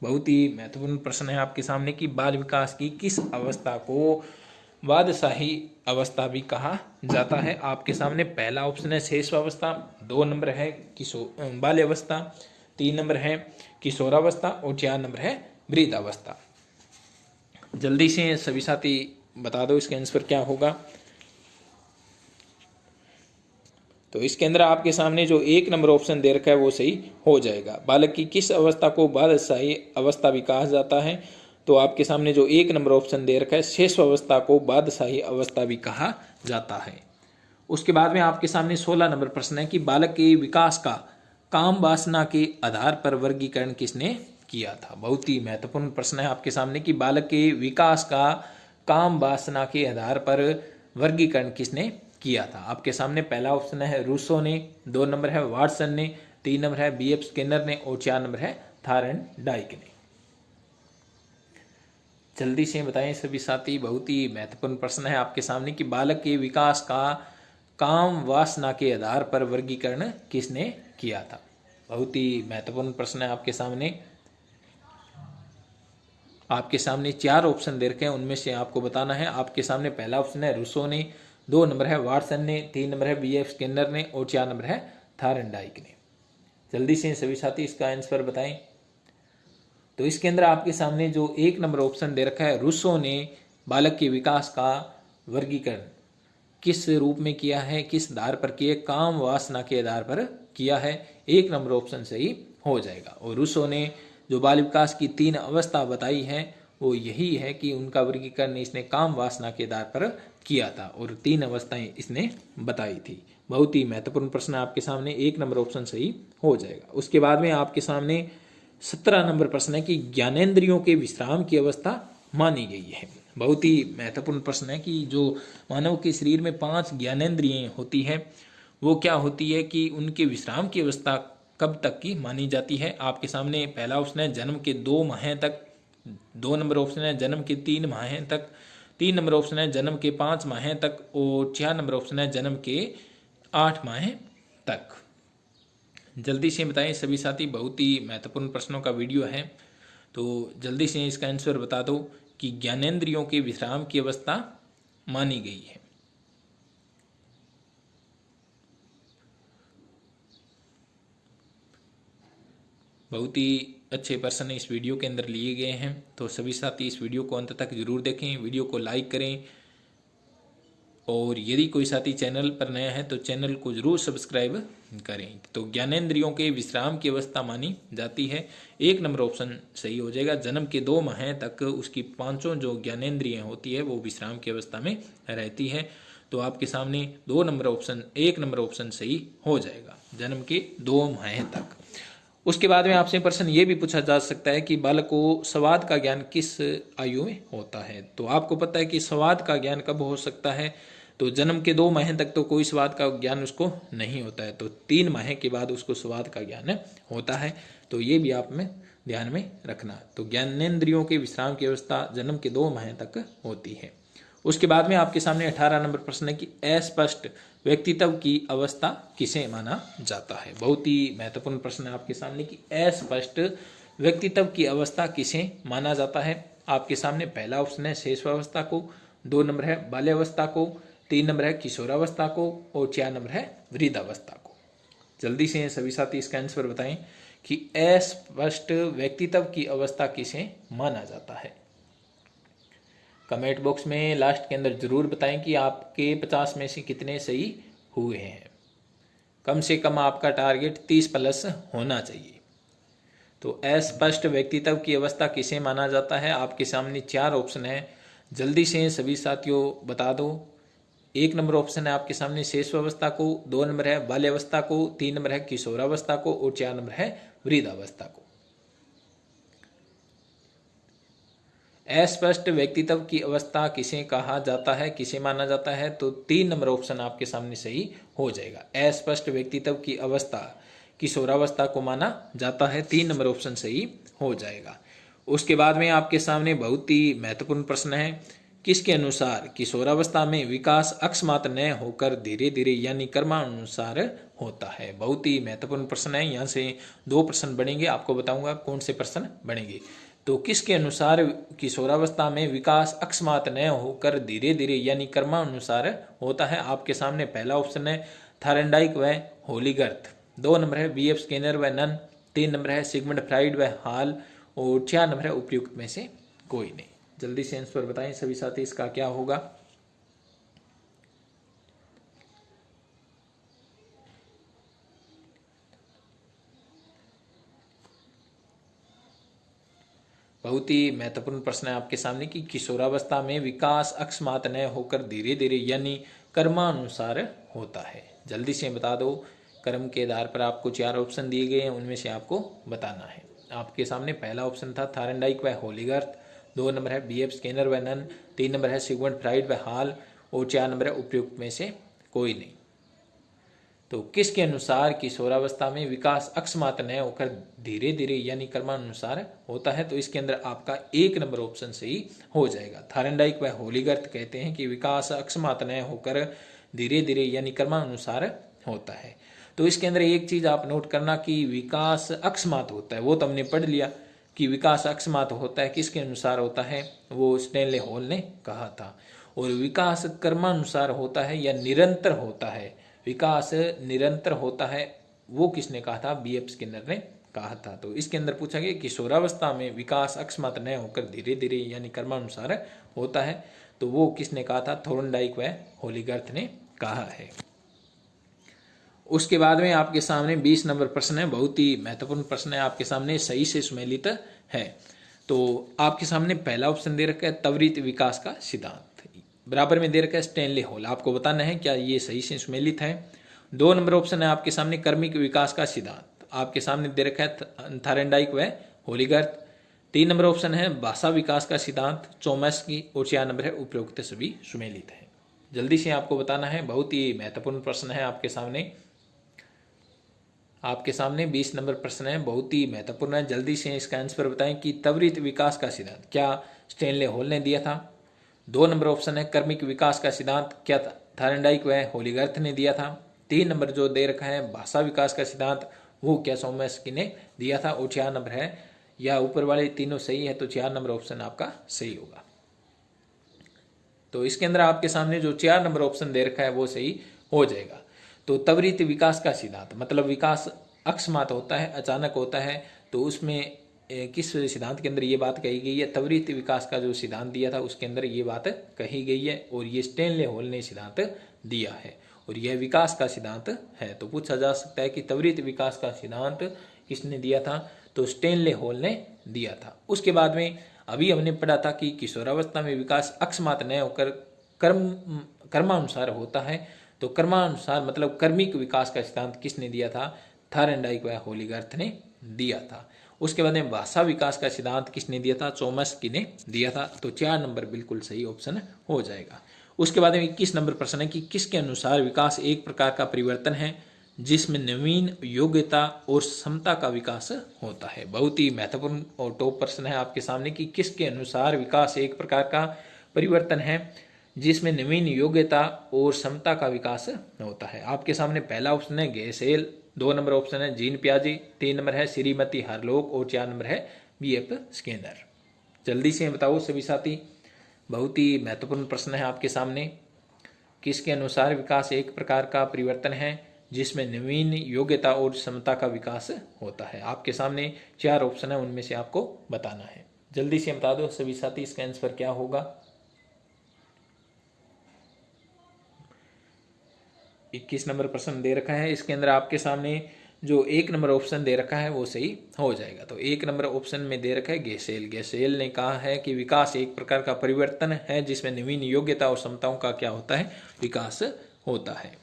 बहुत ही महत्वपूर्ण प्रश्न है आपके सामने कि बाल विकास की किस अवस्था को बादशाही अवस्था भी कहा जाता है। आपके सामने पहला ऑप्शन है शेषावस्था, 2 नंबर है बाल्यावस्था, 3 नंबर है किशोरावस्था और 4 नंबर है वृद्धावस्था। जल्दी से सभी साथी बता दो इसका आंसर क्या होगा। तो इसके अंदर आपके सामने जो 1 नंबर ऑप्शन दे रखा है वो सही हो जाएगा। बालक की किस अवस्था को बादशाही अवस्था भी कहा जाता है। तो आपके सामने जो 1 नंबर ऑप्शन दे रखा है शेषावस्था को बादशाही अवस्था भी कहा जाता है। उसके बाद में आपके सामने 16 नंबर प्रश्न है कि बालक के विकास का काम वासना के आधार पर वर्गीकरण किसने किया था। बहुत ही महत्वपूर्ण प्रश्न है आपके सामने कि बालक के विकास का काम वासना के आधार पर वर्गीकरण किसने किया था। आपके सामने पहला ऑप्शन है रूसो ने, 2 नंबर है वाटसन ने, 3 नंबर है BF स्किनर ने और 4 नंबर है थायरनडाइक ने। जल्दी से बताएं सभी साथी, बहुत ही महत्वपूर्ण प्रश्न है आपके सामने कि बालक के विकास का काम वासना के आधार पर वर्गीकरण किसने किया था। बहुत ही महत्वपूर्ण प्रश्न है आपके सामने। आपके सामने 4 ऑप्शन दे रखे हैं, उनमें से आपको बताना है। आपके सामने पहला ऑप्शन है रूसो ने, 2 नंबर है वाटसन ने, 3 नंबर है BF स्किनर ने और 4 नंबर है थायरनडाइक ने। जल्दी से सभी साथी इसका आंसर बताएं। तो इसके अंदर आपके सामने जो 1 नंबर ऑप्शन दे रखा है रूसो ने बालक के विकास का वर्गीकरण किस रूप में किया है, किस आधार पर किया, काम वासना के आधार पर किया है। 1 नंबर ऑप्शन सही हो जाएगा। और रूसो ने जो बाल विकास की 3 अवस्था बताई है वो यही है कि उनका वर्गीकरण इसने काम वासना के आधार पर किया था और 3 अवस्थाएं इसने बताई थी। बहुत ही महत्वपूर्ण प्रश्न आपके सामने, 1 नंबर ऑप्शन सही हो जाएगा। उसके बाद में आपके सामने 17 नंबर प्रश्न है कि ज्ञानेंद्रियों के विश्राम की अवस्था मानी गई है। बहुत ही महत्वपूर्ण प्रश्न है कि जो मानव के शरीर में 5 ज्ञानेंद्रियां होती है वो क्या होती है कि उनके विश्राम की अवस्था कब तक की मानी जाती है। आपके सामने पहला ऑप्शन है जन्म के 2 माह तक, 2 नंबर ऑप्शन है जन्म के 3 माह तक, 3 नंबर ऑप्शन है जन्म के 5 माह तक और 4 नंबर ऑप्शन है जन्म के 8 माह तक। जल्दी से बताएं सभी साथी, बहुत ही महत्वपूर्ण प्रश्नों का वीडियो है तो जल्दी से इसका आंसर बता दो कि ज्ञानेंद्रियों के विश्राम की अवस्था मानी गई है। बहुत ही अच्छे प्रश्न इस वीडियो के अंदर लिए गए हैं, तो सभी साथी इस वीडियो को अंत तक जरूर देखें, वीडियो को लाइक करें और यदि कोई साथी चैनल पर नया है तो चैनल को जरूर सब्सक्राइब करें। तो ज्ञानेंद्रियों के विश्राम की अवस्था मानी जाती है, 1 नंबर ऑप्शन सही हो जाएगा। जन्म के 2 माह तक उसकी 5 जो ज्ञानेंद्रियां होती है वो विश्राम की अवस्था में रहती है। तो आपके सामने 2 नंबर ऑप्शन 1 नंबर ऑप्शन सही हो जाएगा, जन्म के 2 माह तक। उसके बाद में आपसे प्रश्न ये भी पूछा जा सकता है कि बालक को स्वाद का ज्ञान किस आयु में होता है। तो आपको पता है कि स्वाद का ज्ञान कब हो सकता है, तो जन्म के 2 माह तक तो कोई स्वाद का ज्ञान उसको नहीं होता है, तो 3 माह के बाद उसको स्वाद का ज्ञान होता है। तो ये भी आप में ध्यान में रखना। तो ज्ञानेंद्रियों के विश्राम की अवस्था जन्म के 2 माह तक होती है। उसके बाद में आपके सामने 18 नंबर प्रश्न है कि अस्पष्ट व्यक्तित्व की अवस्था किसे माना जाता है। बहुत ही महत्वपूर्ण प्रश्न है आपके सामने कि अस्पष्ट व्यक्तित्व की अवस्था किसे माना जाता है। आपके सामने पहला ऑप्शन है शैशवावस्था को, 2 नंबर है बाल्यावस्था को, 3 नंबर है किशोरावस्था को और 4 नंबर है वृद्धावस्था को। जल्दी से सभी साथी इसका आंसर बताएं कि अस्पष्ट व्यक्तित्व की अवस्था किसे माना जाता है। कमेंट बॉक्स में लास्ट के अंदर जरूर बताएं कि आपके 50 में से कितने सही हुए हैं। कम से कम आपका टारगेट 30+ होना चाहिए। तो अस्पष्ट व्यक्तित्व की अवस्था किसे माना जाता है, आपके सामने 4 ऑप्शन है, जल्दी से सभी साथियों बता दो। 1 नंबर ऑप्शन है आपके सामने शैशवावस्था को, 2 नंबर है बाल्यावस्था को, 3 नंबर है किशोरावस्था को और 4 नंबर है वृद्धावस्था को। अस्पष्ट व्यक्तित्व की अवस्था किसे कहा जाता है, किसे माना जाता है, तो 3 नंबर ऑप्शन आपके सामने सही हो जाएगा। अस्पष्ट व्यक्तित्व की अवस्था किशोरावस्था को माना जाता है, 3 नंबर ऑप्शन सही हो जाएगा। उसके बाद में आपके सामने बहुत ही महत्वपूर्ण प्रश्न है, किसके अनुसार किशोरावस्था में विकास अकस्मात न होकर धीरे धीरे यानी क्रमानुसार होता है। बहुत ही महत्वपूर्ण प्रश्न है, यहाँ से 2 प्रश्न बनेंगे, आपको बताऊंगा कौन से प्रश्न बनेंगे। तो किसके अनुसार किशोरावस्था में विकास अकस्मात न होकर धीरे धीरे यानी क्रमानुसार होता है। आपके सामने पहला ऑप्शन है थायरॉइड व होलीगर्थ, 2 नंबर है बीएफ स्किनर व नन, 3 नंबर है सिगमंड फ्राइड व हॉल और 4 नंबर है उपयुक्त में से कोई नहीं। जल्दी से आंसर बताएं सभी साथी, इसका क्या होगा। बहुत ही महत्वपूर्ण प्रश्न है आपके सामने कि किशोरावस्था में विकास अकस्मात न होकर धीरे धीरे यानी कर्मानुसार होता है। जल्दी से बता दो, कर्म के आधार पर आपको 4 ऑप्शन दिए गए हैं, उनमें से आपको बताना है। आपके सामने पहला ऑप्शन था थायरॉइड व होलीगर्थ, 2 नंबर है बीएफ स्किनर व नन, 3 नंबर है सिगमंड फ्राइड व हॉल और 4 नंबर है उपयुक्त में से कोई नहीं। तो किसके अनुसार किशोरावस्था में विकास अकस्मात न होकर धीरे धीरे यानी क्रमानुसार होता है, तो इसके अंदर आपका 1 नंबर ऑप्शन सही हो जाएगा। थायरॉइड व होलीगर्थ कहते हैं कि विकास अकस्मात न होकर धीरे धीरे यानी क्रमानुसार होता है। तो इसके अंदर एक चीज आप नोट करना कि विकास अकस्मात होता है, वो तो हमने पढ़ लिया कि विकास अकस्मात होता है किसके अनुसार होता है, वो स्टैनले हॉल ने कहा था। और विकास क्रमानुसार होता है या निरंतर होता है, विकास निरंतर होता है, वो किसने कहा था, बीएफ स्किनर ने कहा था। तो इसके अंदर पूछा गया किशोरावस्था में विकास अकस्मात न होकर धीरे धीरे यानी क्रमानुसार होता है, तो वो किसने कहा था, थॉर्नडाइक व होलीगर्थ ने कहा है। उसके बाद में आपके सामने 20 नंबर प्रश्न है, बहुत ही महत्वपूर्ण प्रश्न है आपके सामने, सही से सुमेलित है। तो आपके सामने पहला ऑप्शन दे रखा है त्वरित विकास का सिद्धांत, बराबर में दे रखा है स्टैनले हॉल, आपको बताना है क्या ये सही से सुमेलित है। 2 नंबर ऑप्शन है आपके सामने कर्मिक विकास का सिद्धांत, आपके सामने दे रखा है थायरॉइड व होलीगर्थ। 3 नंबर ऑप्शन है भाषा विकास का सिद्धांत चोम्स्की और 4 नंबर है उपरोक्त सभी सुमेलित है। जल्दी से आपको बताना है, बहुत ही महत्वपूर्ण प्रश्न है आपके सामने। आपके सामने 20 नंबर प्रश्न है, बहुत ही महत्वपूर्ण है। जल्दी से इसका आंसर बताएं कि त्वरित विकास का सिद्धांत क्या स्टैनले हॉल ने दिया था। 2 नंबर ऑप्शन है कर्मिक विकास का सिद्धांत क्या थायरॉइड व होलीगर्थ ने दिया था। 3 नंबर जो दे रखा है भाषा विकास का सिद्धांत, वो क्या चोम्स्की ने दिया था। और 4 नंबर है, या ऊपर वाले तीनों सही है तो 4 नंबर ऑप्शन आपका सही होगा। तो इसके अंदर आपके सामने जो 4 नंबर ऑप्शन दे रखा है वो सही हो जाएगा। तो त्वरित विकास का सिद्धांत, मतलब विकास अकस्मात होता है, अचानक होता है, तो उसमें किस सिद्धांत के अंदर ये बात कही गई है? त्वरित विकास का जो सिद्धांत दिया था उसके अंदर ये बात कही गई है, और ये स्टैनले हॉल ने सिद्धांत दिया है, और यह विकास का सिद्धांत है। तो पूछा जा सकता है कि त्वरित विकास का सिद्धांत किसने दिया था? तो स्टैनले हॉल ने दिया था। उसके बाद में अभी हमने पढ़ा था कि किशोरावस्था में विकास अकस्मात न होकर कर्मानुसार होता है। तो कर्मानुसार मतलब कर्मिक विकास का सिद्धांत किसने दिया था? थायरनडाइक व होलीगर्थ ने दिया था। उसके बाद में भाषा विकास का सिद्धांत किसने दिया था? चोम्स्की ने दिया था। तो 4 नंबर बिल्कुल सही ऑप्शन हो जाएगा। उसके बाद में 21 नंबर प्रश्न है कि किसके अनुसार विकास एक प्रकार का परिवर्तन है जिसमें नवीन योग्यता और क्षमता का विकास होता है। बहुत ही महत्वपूर्ण और टॉप प्रश्न है आपके सामने कि किसके अनुसार विकास एक प्रकार का परिवर्तन है जिसमें नवीन योग्यता और क्षमता का विकास होता है। आपके सामने पहला ऑप्शन है गेसेल, 2 नंबर ऑप्शन है जीन पियाजे, 3 नंबर है श्रीमती हार्लोक और 4 नंबर है बीएफ स्किनर। जल्दी से बताओ सभी साथी, बहुत ही महत्वपूर्ण प्रश्न है आपके सामने। किसके अनुसार विकास एक प्रकार का परिवर्तन है जिसमें नवीन योग्यता और क्षमता का विकास होता है? आपके सामने 4 ऑप्शन है, उनमें से आपको बताना है। जल्दी से बता दो सभी साथी, इसका आंसर क्या होगा? 21 नंबर प्रश्न दे रखा है, इसके अंदर आपके सामने जो 1 नंबर ऑप्शन दे रखा है वो सही हो जाएगा। तो 1 नंबर ऑप्शन में दे रखा है गेसेल। गेसेल ने कहा है कि विकास एक प्रकार का परिवर्तन है जिसमें नवीन योग्यता और क्षमताओं का क्या होता है? विकास होता है।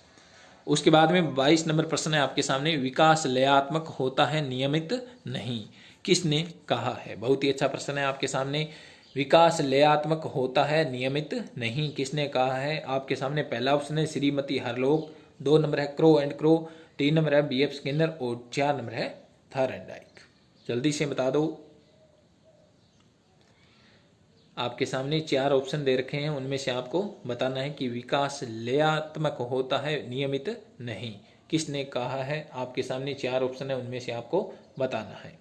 उसके बाद में 22 नंबर प्रश्न है आपके सामने, विकास लयात्मक होता है नियमित नहीं, किसने कहा है? बहुत ही अच्छा प्रश्न है आपके सामने। विकास लयात्मक होता है नियमित नहीं, किसने कहा है? आपके सामने पहला ऑप्शन है श्रीमती हार्लोक, 2 नंबर है क्रो एंड क्रो, 3 नंबर है बीएफ स्किनर और 4 नंबर है थायरनडाइक। जल्दी से बता दो। आपके सामने 4 ऑप्शन दे रखे हैं, उनमें से आपको बताना है कि विकास लयात्मक होता है नियमित नहीं, किसने कहा है? आपके सामने 4 ऑप्शन है, उनमें से आपको बताना है।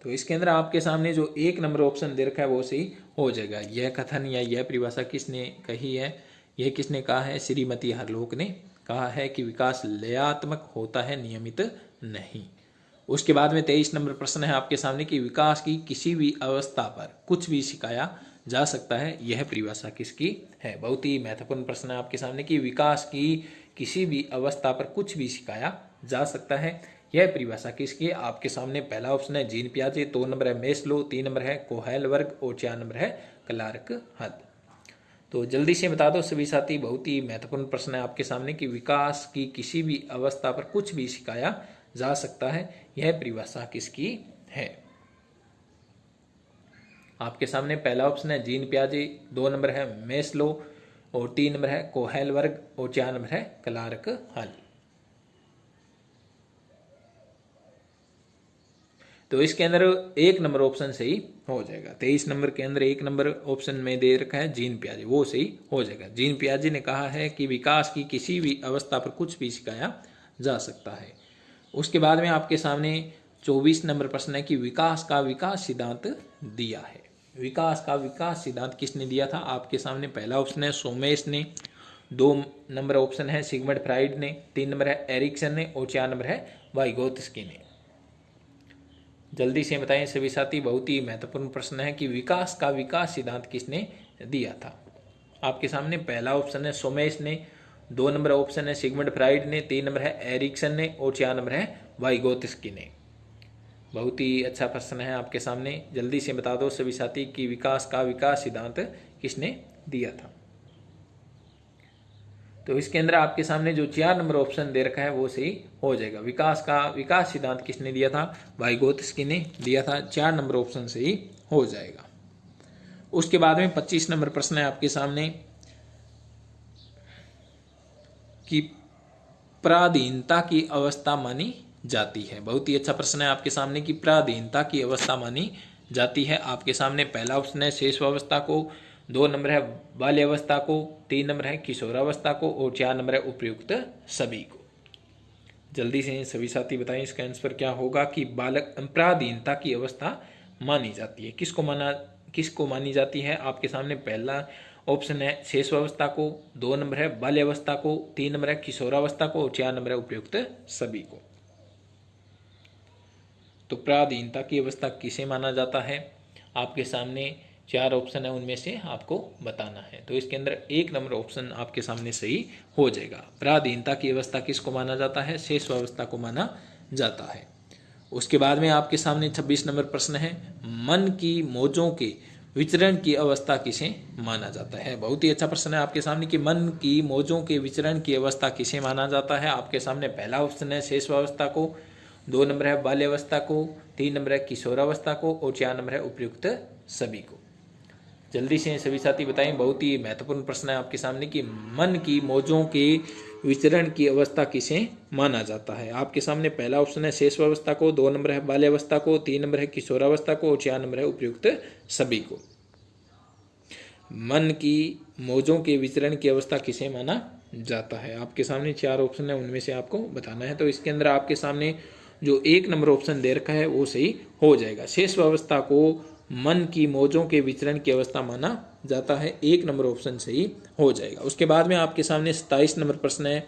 तो इसके अंदर आपके सामने जो 1 नंबर ऑप्शन दे रखा है वो सही हो जाएगा। यह कथन या यह परिभाषा किसने कही है? यह किसने कहा है? श्रीमती हार्लोक ने कहा है कि विकास लयात्मक होता है नियमित नहीं। उसके बाद में 23 नंबर प्रश्न है आपके सामने कि विकास की किसी भी अवस्था पर कुछ भी सिखाया जा सकता है, यह परिभाषा किसकी है? बहुत ही महत्वपूर्ण प्रश्न है आपके सामने कि विकास की किसी भी अवस्था पर कुछ भी सिखाया जा सकता है, यह परिभाषा किसकी है? आपके सामने पहला ऑप्शन है जीन पियाजे, 2 नंबर है मेस्लो, 3 नंबर है कोहेलबर्ग और 4 नंबर है क्लार्क हल। तो जल्दी से बता दो सभी साथी, बहुत ही महत्वपूर्ण प्रश्न है आपके सामने कि विकास की किसी भी अवस्था पर कुछ भी सिखाया जा सकता है, यह परिभाषा किसकी है? आपके सामने पहला ऑप्शन है जीन पियाजे, 2 नंबर है मेस्लो और 3 नंबर है कोहेलबर्ग और 4 नंबर है क्लार्क हल। तो इसके अंदर 1 नंबर ऑप्शन सही हो जाएगा। 23 नंबर के अंदर 1 नंबर ऑप्शन में दे रखा है जीन पियाजे, वो सही हो जाएगा। जीन पियाजे ने कहा है कि विकास की किसी भी अवस्था पर कुछ भी सिखाया जा सकता है। उसके बाद में आपके सामने 24 नंबर प्रश्न है कि विकास का विकास सिद्धांत दिया है। विकास का विकास सिद्धांत किसने दिया था? आपके सामने पहला ऑप्शन है सोमेश ने, 2 नंबर ऑप्शन है सिगमंड फ्राइड ने, 3 नंबर है एरिक्सन ने और 4 नंबर है वाइगोत्स्की ने। जल्दी से बताएं सभी साथी, बहुत ही महत्वपूर्ण प्रश्न है कि विकास का विकास सिद्धांत किसने दिया था? आपके सामने पहला ऑप्शन है सोमेश ने, 2 नंबर ऑप्शन है सिगमंड फ्राइड ने, 3 नंबर है एरिक्सन ने और 4 नंबर है वाइगोत्स्की ने। बहुत ही अच्छा प्रश्न है आपके सामने। जल्दी से बता दो सभी साथी कि विकास का विकास सिद्धांत किसने दिया था? तो इसके अंदर आपके सामने जो 4 नंबर ऑप्शन दे रखा है वो सही हो जाएगा। विकास का विकास सिद्धांत किसने दिया था? वाइगोत्स्की ने दिया था। 4 नंबर ऑप्शन सही हो जाएगा। उसके बाद में 25 नंबर प्रश्न है आपके सामने कि पराधीनता की अवस्था मानी जाती है। बहुत ही अच्छा प्रश्न है आपके सामने कि पराधीनता की अवस्था मानी जाती है। आपके सामने पहला ऑप्शन है शेषावस्था को, 2 नंबर है बाल्यावस्था को, 3 नंबर है किशोरावस्था को और 4 नंबर है उपयुक्त सभी को। जल्दी से सभी साथी बताएं इसका आंसर क्या होगा कि बालक अपराधहीनता की अवस्था मानी जाती है। किसको मानी जाती है? आपके सामने पहला ऑप्शन है शेष अवस्था को, 2 नंबर है बाल्यावस्था को, 3 नंबर है किशोरावस्था को और 4 नंबर है उपयुक्त सभी को। तो अपराधहीनता की अवस्था किसे माना जाता है? आपके सामने 4 ऑप्शन है, उनमें से आपको बताना है। तो इसके अंदर 1 नंबर ऑप्शन आपके सामने सही हो जाएगा। अपराधहीनता की अवस्था किसको माना जाता है? शेष अवस्था को माना जाता है। उसके बाद में आपके सामने 26 नंबर प्रश्न है, मन की मौजों के विचरण की अवस्था किसे माना जाता है? बहुत ही अच्छा प्रश्न है आपके सामने कि मन की मौजों के विचरण की अवस्था किसे माना जाता है। आपके सामने पहला ऑप्शन है शेष अवस्था को, 2 नंबर है बाल्यावस्था को, 3 नंबर है किशोरावस्था को और 4 नंबर है उपयुक्त सभी को। जल्दी से सभी साथी बताएं, बहुत ही महत्वपूर्ण प्रश्न है आपके सामने कि मन की मौजों के विचरण की अवस्था किसे माना जाता है। आपके सामने पहला ऑप्शन है शेष अवस्था को, 2 नंबर है बाल्यावस्था को, 3 नंबर है किशोरावस्था को और 4 नंबर है उपयुक्त सभी को। मन की मौजों के विचरण की अवस्था किसे माना जाता है? आपके सामने 4 ऑप्शन है, उनमें से आपको बताना है। तो इसके अंदर आपके सामने जो 1 नंबर ऑप्शन दे रखा है वो सही हो जाएगा। शेष अवस्था को मन की मौजों के विचरण की अवस्था माना जाता है, 1 नंबर ऑप्शन सही हो जाएगा। उसके बाद में आपके सामने 27 नंबर प्रश्न है,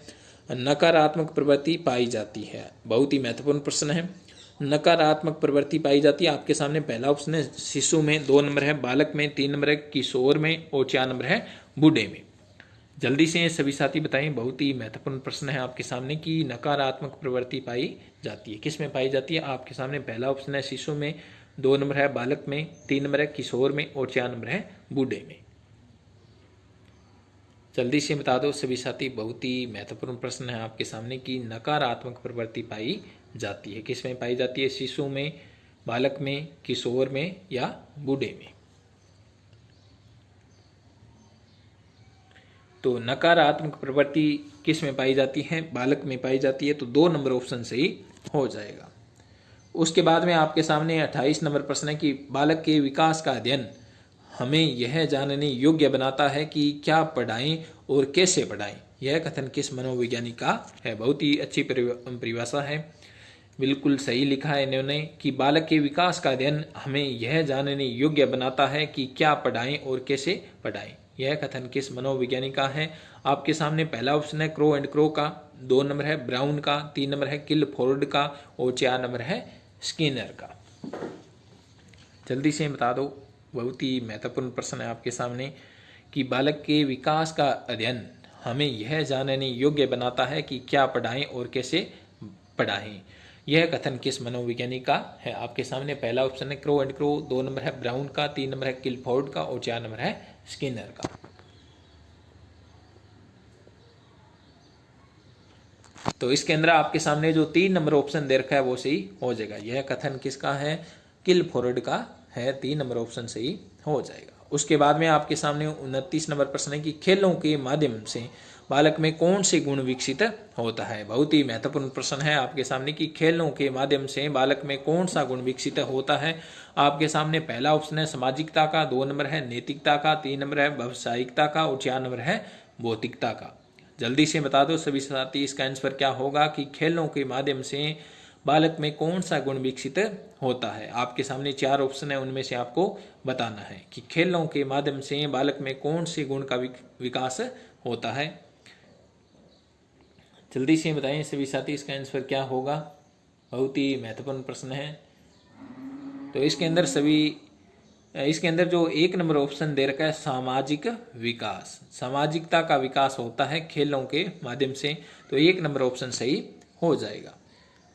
नकारात्मक प्रवृत्ति पाई जाती है। बहुत ही महत्वपूर्ण प्रश्न है, नकारात्मक प्रवृत्ति पाई जाती है। आपके सामने पहला ऑप्शन है शिशु में, 2 नंबर है बालक में, 3 नंबर है किशोर में और 4 नंबर है बूढ़े में। जल्दी से सभी साथी बताएं, बहुत ही महत्वपूर्ण प्रश्न है आपके सामने कि नकारात्मक प्रवृत्ति पाई जाती है, किस में पाई जाती है? आपके सामने पहला ऑप्शन है शिशु में, 2 नंबर है बालक में, 3 नंबर है किशोर में और 4 नंबर है बूढ़े में। जल्दी से बता दो सभी साथी, बहुत ही महत्वपूर्ण प्रश्न है आपके सामने कि नकारात्मक प्रवृत्ति पाई जाती है, किस में पाई जाती है? शिशु में, बालक में, किशोर में या बूढ़े में। तो नकारात्मक प्रवृत्ति किस में पाई जाती है? बालक में पाई जाती है, तो 2 नंबर ऑप्शन सही हो जाएगा। उसके बाद में आपके सामने 28 नंबर प्रश्न है कि बालक के विकास का अध्ययन हमें यह जानने योग्य बनाता है कि क्या पढ़ाएं और कैसे पढ़ाएं। यह कथन किस मनोविज्ञानी का है? बहुत ही अच्छी परिभाषा है, बिल्कुल सही लिखा है इन्होंने कि बालक के विकास का अध्ययन हमें यह जानने योग्य बनाता है कि क्या पढ़ाएं और कैसे पढ़ाएं। यह कथन किस मनोविज्ञानी का है? आपके सामने पहला ऑप्शन है क्रो एंड क्रो का, 2 नंबर है ब्राउन का, 3 नंबर है किलफोर्ड का और 4 नंबर है स्किनर का। जल्दी से बता दो, बहुत ही महत्वपूर्ण प्रश्न है आपके सामने कि बालक के विकास का अध्ययन हमें यह जानने योग्य बनाता है कि क्या पढ़ाएं और कैसे पढ़ाएं। यह कथन किस मनोविज्ञानी का है? आपके सामने पहला ऑप्शन है क्रो एंड क्रो, 2 नंबर है ब्राउन का, 3 नंबर है किलफोर्ड का और 4 नंबर है स्किनर का। तो इसके अंदर आपके सामने जो 3 नंबर ऑप्शन दे रखा है वो सही हो जाएगा। यह कथन किसका है? किलफोर्ड का है, 3 नंबर ऑप्शन सही हो जाएगा। उसके बाद में आपके सामने 29 नंबर प्रश्न है कि खेलों के माध्यम से बालक में कौन से गुण विकसित होता है। बहुत ही महत्वपूर्ण प्रश्न है आपके सामने कि खेलों के माध्यम से बालक में कौन सा गुण विकसित होता है। आपके सामने पहला ऑप्शन है सामाजिकता का, 2 नंबर है नैतिकता का, 3 नंबर है व्यावसायिकता का और 4 नंबर है भौतिकता का। जल्दी से बता दो सभी साथी, इसका आंसर क्या होगा कि खेलों के माध्यम से बालक में कौन सा गुण विकसित होता है। आपके सामने 4 ऑप्शन है, उनमें से आपको बताना है कि खेलों के माध्यम से बालक में कौन से गुण का विकास होता है। जल्दी से बताएं सभी साथी, इसका आंसर क्या होगा? बहुत ही महत्वपूर्ण प्रश्न है। तो इसके अंदर जो 1 नंबर ऑप्शन दे रखा है सामाजिक विकास, सामाजिकता का विकास होता है खेलों के माध्यम से, तो 1 नंबर ऑप्शन सही हो जाएगा।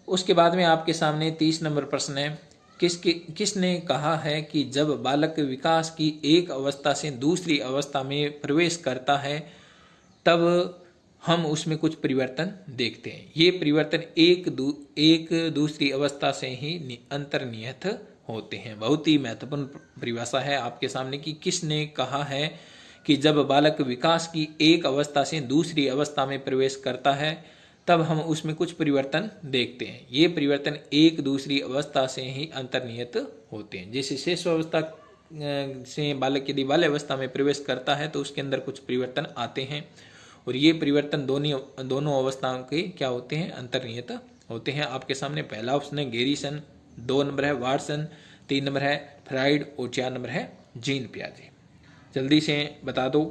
उसके बाद में आपके सामने 30 नंबर प्रश्न है, किसने कहा है कि जब बालक विकास की एक अवस्था से दूसरी अवस्था में प्रवेश करता है तब हम उसमें कुछ परिवर्तन देखते हैं। ये परिवर्तन एक दूसरी अवस्था से ही अंतर्निहित होते हैं। बहुत ही महत्वपूर्ण परिभाषा है आपके सामने कि किसने कहा है कि जब बालक विकास की एक अवस्था से दूसरी अवस्था में प्रवेश करता है तब हम उसमें कुछ परिवर्तन देखते हैं। ये परिवर्तन एक दूसरी अवस्था से ही अंतर्निहित होते हैं। जैसे शेष अवस्था से बालक यदि बाल्यावस्था में प्रवेश करता है तो उसके अंदर कुछ परिवर्तन आते हैं और ये परिवर्तन दोनों अवस्थाओं के क्या होते हैं, अंतर्निहित होते हैं। आपके सामने पहला ऑप्शन है गैरीसन, 2 नंबर है वाटसन, 3 नंबर है फ्राइड और 4 नंबर है जीन पियाजे। जल्दी से बता दो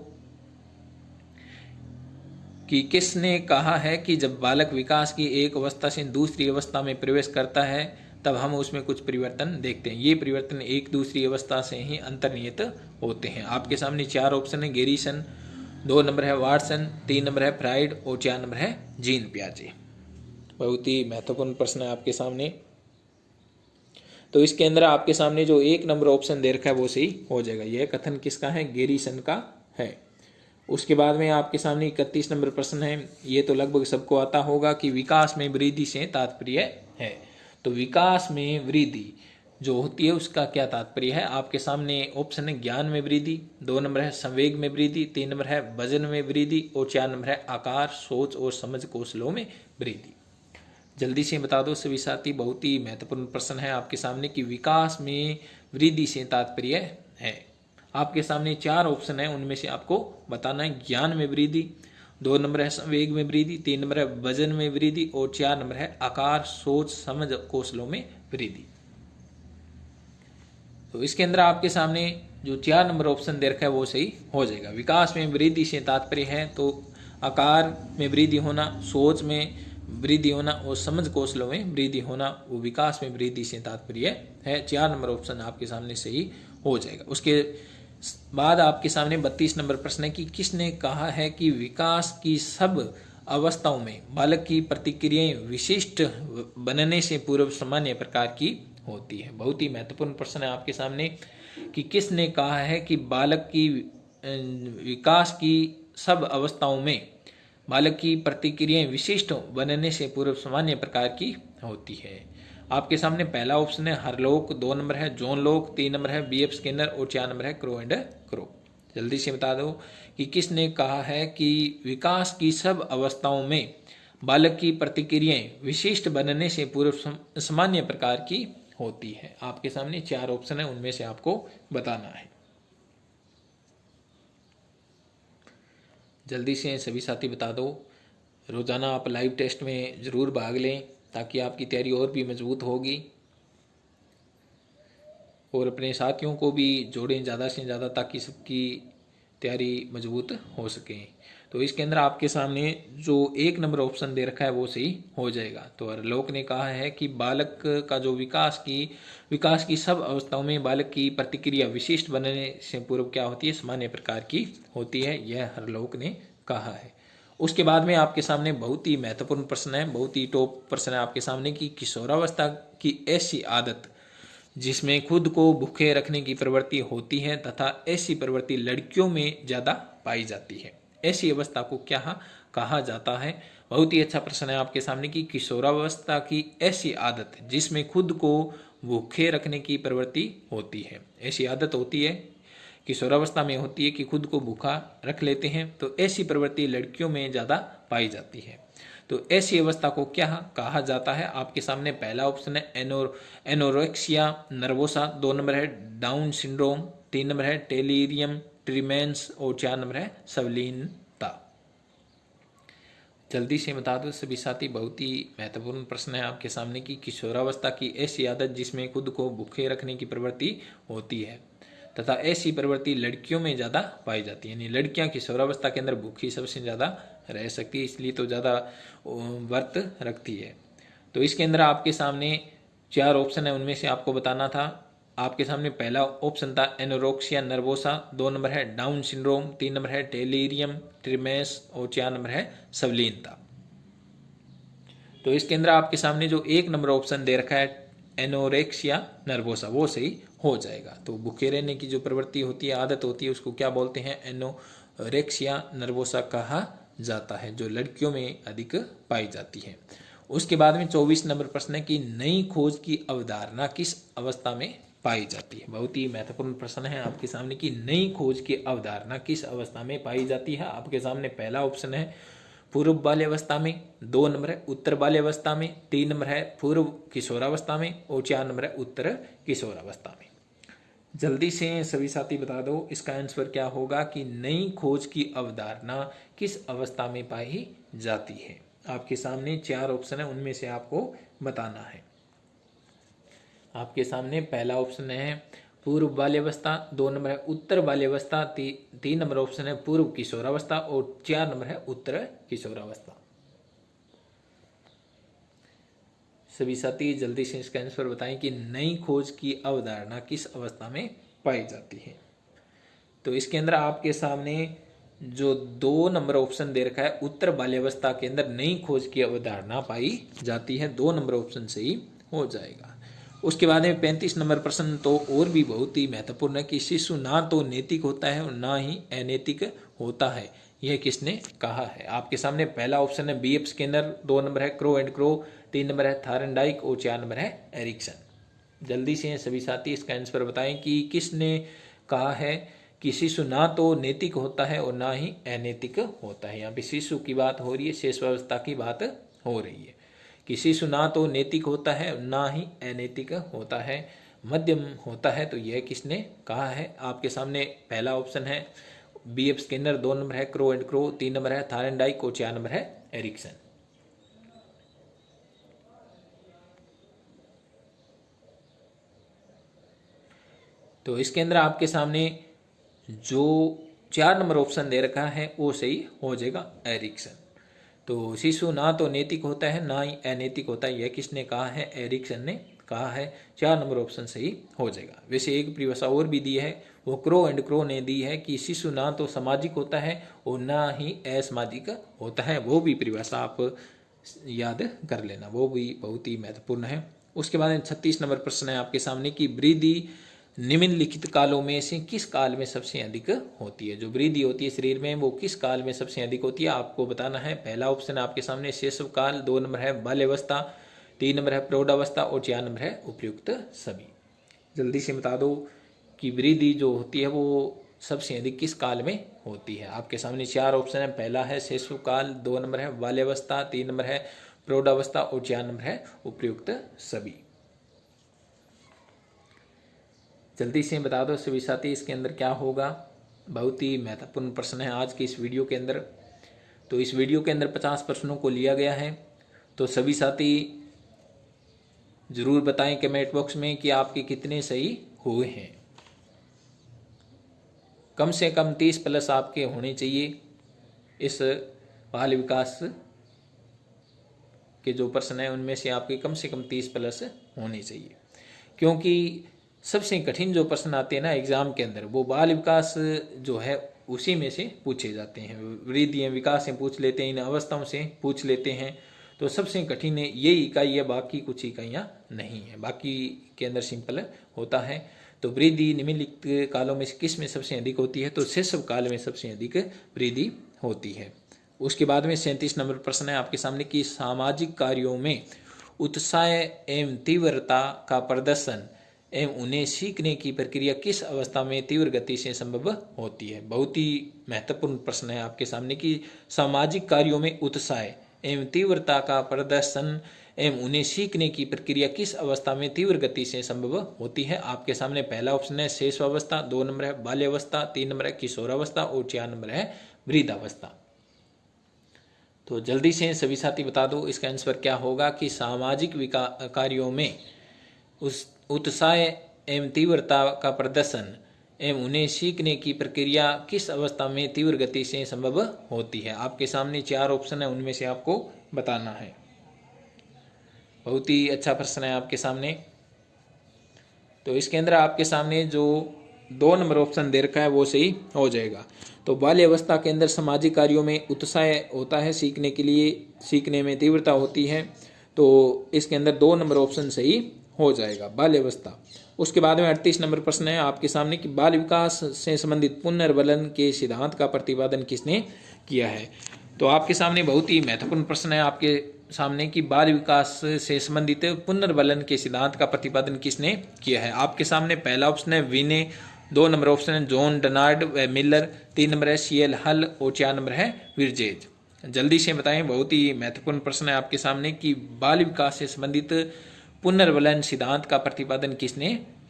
कि किसने कहा है कि जब बालक विकास की एक अवस्था से दूसरी अवस्था में प्रवेश करता है तब हम उसमें कुछ परिवर्तन देखते हैं। ये परिवर्तन एक दूसरी अवस्था से ही अंतर्निहित होते हैं। आपके सामने 4 ऑप्शन है गैरीसन, 2 नंबर है वाटसन, 3 नंबर है फ्राइड और 4 नंबर है जीन पियाजे। बहुत ही महत्वपूर्ण प्रश्न है आपके सामने। तो इसके अंदर आपके सामने जो 1 नंबर ऑप्शन दे रखा है वो सही हो जाएगा। यह कथन किसका है, गैरीसन का है। उसके बाद में आपके सामने 31 नंबर प्रश्न है। ये तो लगभग सबको आता होगा कि विकास में वृद्धि से तात्पर्य है। तो विकास में वृद्धि जो होती है उसका क्या तात्पर्य है। आपके सामने ऑप्शन है ज्ञान में वृद्धि, 2 नंबर है संवेग में वृद्धि, 3 नंबर है वजन में वृद्धि और 4 नंबर है आकार, सोच और समझ कौशलों में वृद्धि। जल्दी से बता दो सभी साथी, बहुत ही महत्वपूर्ण प्रश्न है आपके सामने कि विकास में वृद्धि से तात्पर्य है। आपके सामने 4 ऑप्शन है, उनमें से आपको बताना है ज्ञान में वृद्धि, 2 नंबर है संवेग में वृद्धि, 3 नंबर है वजन में वृद्धि और 4 नंबर है आकार, सोच, समझ कौशलों में वृद्धि। तो इसके अंदर आपके सामने जो 4 नंबर ऑप्शन दे रखा है वो सही हो जाएगा। विकास में वृद्धि से तात्पर्य है तो आकार में वृद्धि होना, सोच में वृद्धि होना और समझ कौशलों में वृद्धि होना, वो विकास में वृद्धि से तात्पर्य है। 4 नंबर ऑप्शन आपके सामने सही हो जाएगा। उसके बाद आपके सामने 32 नंबर प्रश्न है कि किसने कहा है कि विकास की सब अवस्थाओं में बालक की प्रतिक्रियाएं विशिष्ट बनने से पूर्व सामान्य प्रकार की होती है। बहुत ही महत्वपूर्ण प्रश्न है आपके सामने कि किसने कहा है कि बालक की विकास की सब अवस्थाओं में बालक की प्रतिक्रियाएं विशिष्ट बनने से पूर्व सामान्य प्रकार की होती है। आपके सामने पहला ऑप्शन है हरलोक, 2 नंबर है जॉन लोक, 3 नंबर है बीएफ स्किनर और 4 नंबर है क्रो एंड क्रो। जल्दी से बता दो कि किसने कहा है कि विकास की सब अवस्थाओं में बालक की प्रतिक्रियाएं विशिष्ट बनने से पूर्व सामान्य प्रकार की होती है। आपके सामने 4 ऑप्शन है, उनमें से आपको बताना है। जल्दी से सभी साथी बता दो। रोजाना आप लाइव टेस्ट में जरूर भाग लें ताकि आपकी तैयारी और भी मजबूत होगी और अपने साथियों को भी जोड़ें ज़्यादा से ज़्यादा ताकि सबकी तैयारी मजबूत हो सके। तो इसके अंदर आपके सामने जो 1 नंबर ऑप्शन दे रखा है वो सही हो जाएगा। तो हरलोक ने कहा है कि बालक का जो विकास की सब अवस्थाओं में बालक की प्रतिक्रिया विशिष्ट बनने से पूर्व क्या होती है, सामान्य प्रकार की होती है। यह हरलोक ने कहा है। उसके बाद में आपके सामने बहुत ही महत्वपूर्ण प्रश्न है, बहुत ही टॉप प्रश्न है आपके सामने कि किशोरावस्था की ऐसी आदत जिसमें खुद को भूखे रखने की प्रवृत्ति होती है तथा ऐसी प्रवृत्ति लड़कियों में ज्यादा पाई जाती है, ऐसी अवस्था को क्या कहा जाता है। बहुत ही अच्छा प्रश्न है आपके सामने कि किशोरावस्था की ऐसी आदत जिसमें खुद को भूखे रखने की प्रवृत्ति होती है, ऐसी आदत होती है किशोरावस्था में होती है कि खुद को भूखा रख लेते हैं, तो ऐसी प्रवृत्ति लड़कियों में ज्यादा पाई जाती है। तो ऐसी अवस्था को क्या कहा जाता है। आपके सामने पहला ऑप्शन है एनोरेक्सिया नर्वोसा, 2 नंबर है डाउन सिंड्रोम, 3 नंबर है टेलीरियम ट्रीमेंस और 4 नंबर है सवलीनता। जल्दी से बता दो सभी साथी, बहुत ही महत्वपूर्ण प्रश्न है आपके सामने कि किशोरावस्था की ऐसी आदत जिसमें खुद को भूखे रखने की प्रवृत्ति होती है तथा ऐसी प्रवृत्ति लड़कियों में ज्यादा पाई जाती है, यानी लड़कियां किशोरावस्था के अंदर भूखी सबसे ज्यादा रह सकती है, इसलिए तो ज्यादा व्रत रखती है। तो इसके अंदर आपके सामने 4 ऑप्शन है, उनमें से आपको बताना था। आपके सामने पहला ऑप्शन था एनोरेक्सिया नर्वोसा, 2 नंबर है डाउन सिंड्रोम, 3 नंबर है टेलीरियम ट्रीमेंस और 4 नंबर है सवलीनता। तो इसके अंदर आपके सामने जो 1 नंबर ऑप्शन दे रखा है एनोरेक्सिया नर्वोसा वो सही हो जाएगा। तो भूखे रहने की जो प्रवृत्ति होती है, आदत होती है, उसको क्या बोलते हैं, एनोरेक्सिया नर्वोसा कहा जाता है, जो लड़कियों में अधिक पाई जाती है। उसके बाद में 24 नंबर प्रश्न है कि नई खोज की अवधारणा किस अवस्था में पाई जाती है। बहुत ही महत्वपूर्ण प्रश्न है आपके सामने कि नई खोज की अवधारणा किस अवस्था में पाई जाती है। आपके सामने पहला ऑप्शन है पूर्व बाल्यावस्था में, 2 नंबर है उत्तर बाल्यावस्था में, 3 नंबर है पूर्व किशोरावस्था में और 4 नंबर है उत्तर किशोरावस्था में। जल्दी से सभी साथी बता दो इसका आंसर क्या होगा कि नई खोज की अवधारणा किस अवस्था में पाई जाती है। आपके सामने 4 ऑप्शन है, उनमें से आपको बताना है। आपके सामने पहला ऑप्शन है पूर्व बाल्यावस्था, 2 नंबर है उत्तर बाल्यावस्था, 3 नंबर ऑप्शन है पूर्व किशोरावस्था और 4 नंबर है उत्तर किशोरावस्था। सभी साथी जल्दी से इसका आंसर बताएं कि नई खोज की अवधारणा किस अवस्था में पाई जाती है। तो इसके अंदर आपके सामने जो 2 नंबर ऑप्शन दे रखा है उत्तर बाल्यावस्था के अंदर नई खोज की अवधारणा पाई जाती है, 2 नंबर ऑप्शन से ही हो जाएगा। उसके बाद में 35 नंबर प्रश्न तो और भी बहुत ही महत्वपूर्ण है कि शिशु ना तो नैतिक होता है और ना ही अनैतिक होता है, यह किसने कहा है। आपके सामने पहला ऑप्शन है BF स्किनर, 2 नंबर है क्रो एंड क्रो, 3 नंबर है थायरनडाइक और 4 नंबर है एरिक्सन। जल्दी से सभी साथी इसका आंसर बताएं कि किसने कहा है कि शिशु ना तो नैतिक होता है और ना ही अनैतिक होता है। यहाँ पे शिशु की बात हो रही है, शेष अवस्था की बात हो रही है कि शिशु ना तो नैतिक होता है और ना ही अनैतिक होता है, मध्यम होता है। तो यह किसने कहा है। आपके सामने पहला ऑप्शन है BF स्किनर, 2 नंबर है क्रो एंड क्रो, 3 नंबर है थायरनडाइक और 4 नंबर है एरिक्सन। तो इसके अंदर आपके सामने जो 4 नंबर ऑप्शन दे रखा है वो सही हो जाएगा, एरिक्सन। तो शिशु ना तो नैतिक होता है ना ही अनैतिक होता है, यह किसने कहा है, एरिक्सन ने कहा है। 4 नंबर ऑप्शन सही हो जाएगा। वैसे एक परिभाषा और भी दी है, वो क्रो एंड क्रो ने दी है कि शिशु ना तो सामाजिक होता है और ना ही असामाजिक होता है। वो भी परिभाषा आप याद कर लेना, वो भी बहुत ही महत्वपूर्ण है। उसके बाद 36 नंबर प्रश्न है आपके सामने कि वृद्धि निम्नलिखित कालों में से किस काल में सबसे अधिक होती है। जो वृद्धि होती है शरीर में वो किस काल में सबसे अधिक होती है, आपको बताना है। पहला ऑप्शन आपके सामने शैशव काल, 2 नंबर है बाल्यावस्था, 3 नंबर है प्रौढ़ावस्था और 4 नंबर है उपयुक्त सभी। जल्दी से बता दो कि वृद्धि जो होती है वो सबसे अधिक किस काल में होती है। आपके सामने 4 ऑप्शन है, पहला है शैशव काल, 2 नंबर है बाल्यावस्था, 3 नंबर है प्रौढ़ावस्था और 4 नंबर है उपयुक्त सभी। जल्दी से बता दो सभी साथी इसके अंदर क्या होगा। बहुत ही महत्वपूर्ण प्रश्न है आज की इस वीडियो के अंदर। तो इस वीडियो के अंदर 50 प्रश्नों को लिया गया है। तो सभी साथी जरूर बताएं कमेंट बॉक्स में कि आपके कितने सही हुए हैं। कम से कम 30 प्लस आपके होने चाहिए। इस बाल विकास के जो प्रश्न है उनमें से आपके कम से कम 30 प्लस होने चाहिए, क्योंकि सबसे कठिन जो प्रश्न आते हैं ना एग्जाम के अंदर वो बाल विकास जो है उसी में से पूछे जाते हैं। वृद्धि विकास से पूछ लेते हैं, इन अवस्थाओं से पूछ लेते हैं। तो सबसे कठिन ये इकाई है, बाकी कुछ इकाइयाँ नहीं है, बाकी के अंदर सिंपल होता है। तो वृद्धि निम्नलिखित कालों में से किस में सबसे अधिक होती है, तो शैशव काल में सबसे अधिक वृद्धि होती है। उसके बाद में 37 नंबर प्रश्न है आपके सामने कि सामाजिक कार्यों में उत्साह एवं तीव्रता का प्रदर्शन एवं उन्हें सीखने की प्रक्रिया किस अवस्था में तीव्र गति से संभव होती है। बहुत ही महत्वपूर्ण प्रश्न है आपके सामने कि सामाजिक कार्यों में उत्साह एवं तीव्रता का प्रदर्शन एवं उन्हें सीखने की प्रक्रिया किस अवस्था में तीव्र गति से संभव होती है। आपके सामने पहला ऑप्शन है शैशवावस्था, 2 नंबर है बाल्यावस्था, 3 नंबर है किशोरावस्था और 4 नंबर है वृद्धावस्था। तो जल्दी से सभी साथी बता दो इसका आंसर क्या होगा कि सामाजिक कार्यों में उस उत्साह एवं तीव्रता का प्रदर्शन एवं उन्हें सीखने की प्रक्रिया किस अवस्था में तीव्र गति से संभव होती है। आपके सामने 4 ऑप्शन है, उनमें से आपको बताना है। बहुत ही अच्छा प्रश्न है आपके सामने। तो इसके अंदर आपके सामने जो 2 नंबर ऑप्शन दे रखा है वो सही हो जाएगा। तो बाल्य अवस्था के अंदर सामाजिक कार्यों में उत्साह होता है, सीखने के लिए सीखने में तीव्रता होती है। तो इसके अंदर 2 नंबर ऑप्शन सही हो जाएगा, बाल्यावस्था। उसके बाद में 38 नंबर प्रश्न है आपके सामने कि बाल विकास से संबंधित पुनर्बलन के सिद्धांत का प्रतिपादन किसने किया है। तो आपके सामने बहुत ही महत्वपूर्ण प्रश्न है आपके सामने कि बाल विकास से संबंधित पुनर्बलन के सिद्धांत का प्रतिपादन किसने किया है। आपके सामने पहला ऑप्शन है विने, 2 नंबर ऑप्शन है जॉन डनार्ड व मिलर, 3 नंबर है CL हल और 4 नंबर है विर्जेज। जल्दी से बताएं, बहुत ही महत्वपूर्ण प्रश्न है आपके सामने कि बाल विकास से संबंधित पुनर्बलन सिद्धांत का प्रतिपादन किसने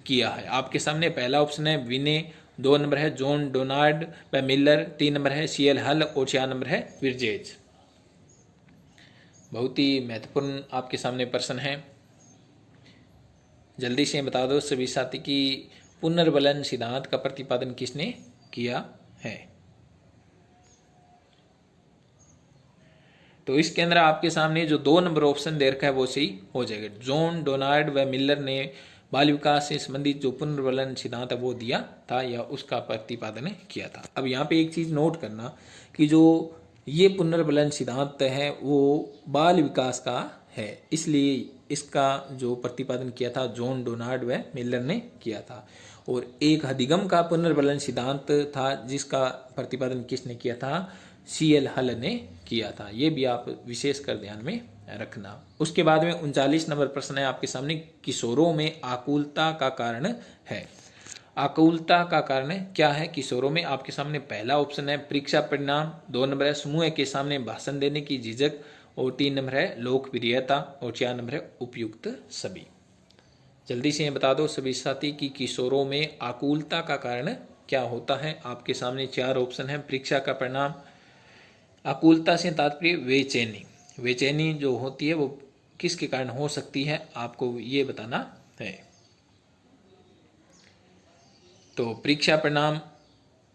किया है। आपके सामने पहला ऑप्शन है विने, 2 नंबर है जॉन डोनाल्ड व मिलर, 3 नंबर है CL हल और 4 नंबर है विर्जेज। बहुत ही महत्वपूर्ण आपके सामने प्रश्न है, जल्दी से बता दो सभी साथी कि पुनर्बलन सिद्धांत का प्रतिपादन किसने किया है। तो इसके अंदर आपके सामने जो 2 नंबर ऑप्शन दे रखा है वो सही हो जाएगा। जॉन डोनाल्ड व मिलर ने बाल विकास से संबंधित जो पुनर्बलन सिद्धांत है वो दिया था या उसका प्रतिपादन किया था। अब यहाँ पे एक चीज नोट करना कि जो ये पुनर्बलन सिद्धांत है वो बाल विकास का है, इसलिए इसका जो प्रतिपादन किया था जॉन डोनाल्ड व मिलर ने किया था। और एक अधिगम का पुनर्बलन सिद्धांत था जिसका प्रतिपादन किसने किया था, CL हल ने किया था। ये भी आप विशेष कर ध्यान में रखना। उसके बाद में 39 नंबर प्रश्न है आपके सामने, किशोरों में आकुलता का कारण है। आकुलता का कारण क्या है किशोरों में? आपके सामने पहला ऑप्शन है परीक्षा परिणाम, 2 नंबर है समूह के सामने भाषण देने की झिझक और 3 नंबर है लोकप्रियता और 4 नंबर है उपयुक्त सभी। जल्दी से बता दो सभी साथी कि किशोरों में आकुलता का कारण क्या होता है। आपके सामने 4 ऑप्शन है। परीक्षा का परिणाम, आकुलता से तात्पर्य बेचैनी, बेचैनी जो होती है वो किसके कारण हो सकती है आपको ये बताना है। तो परीक्षा परिणाम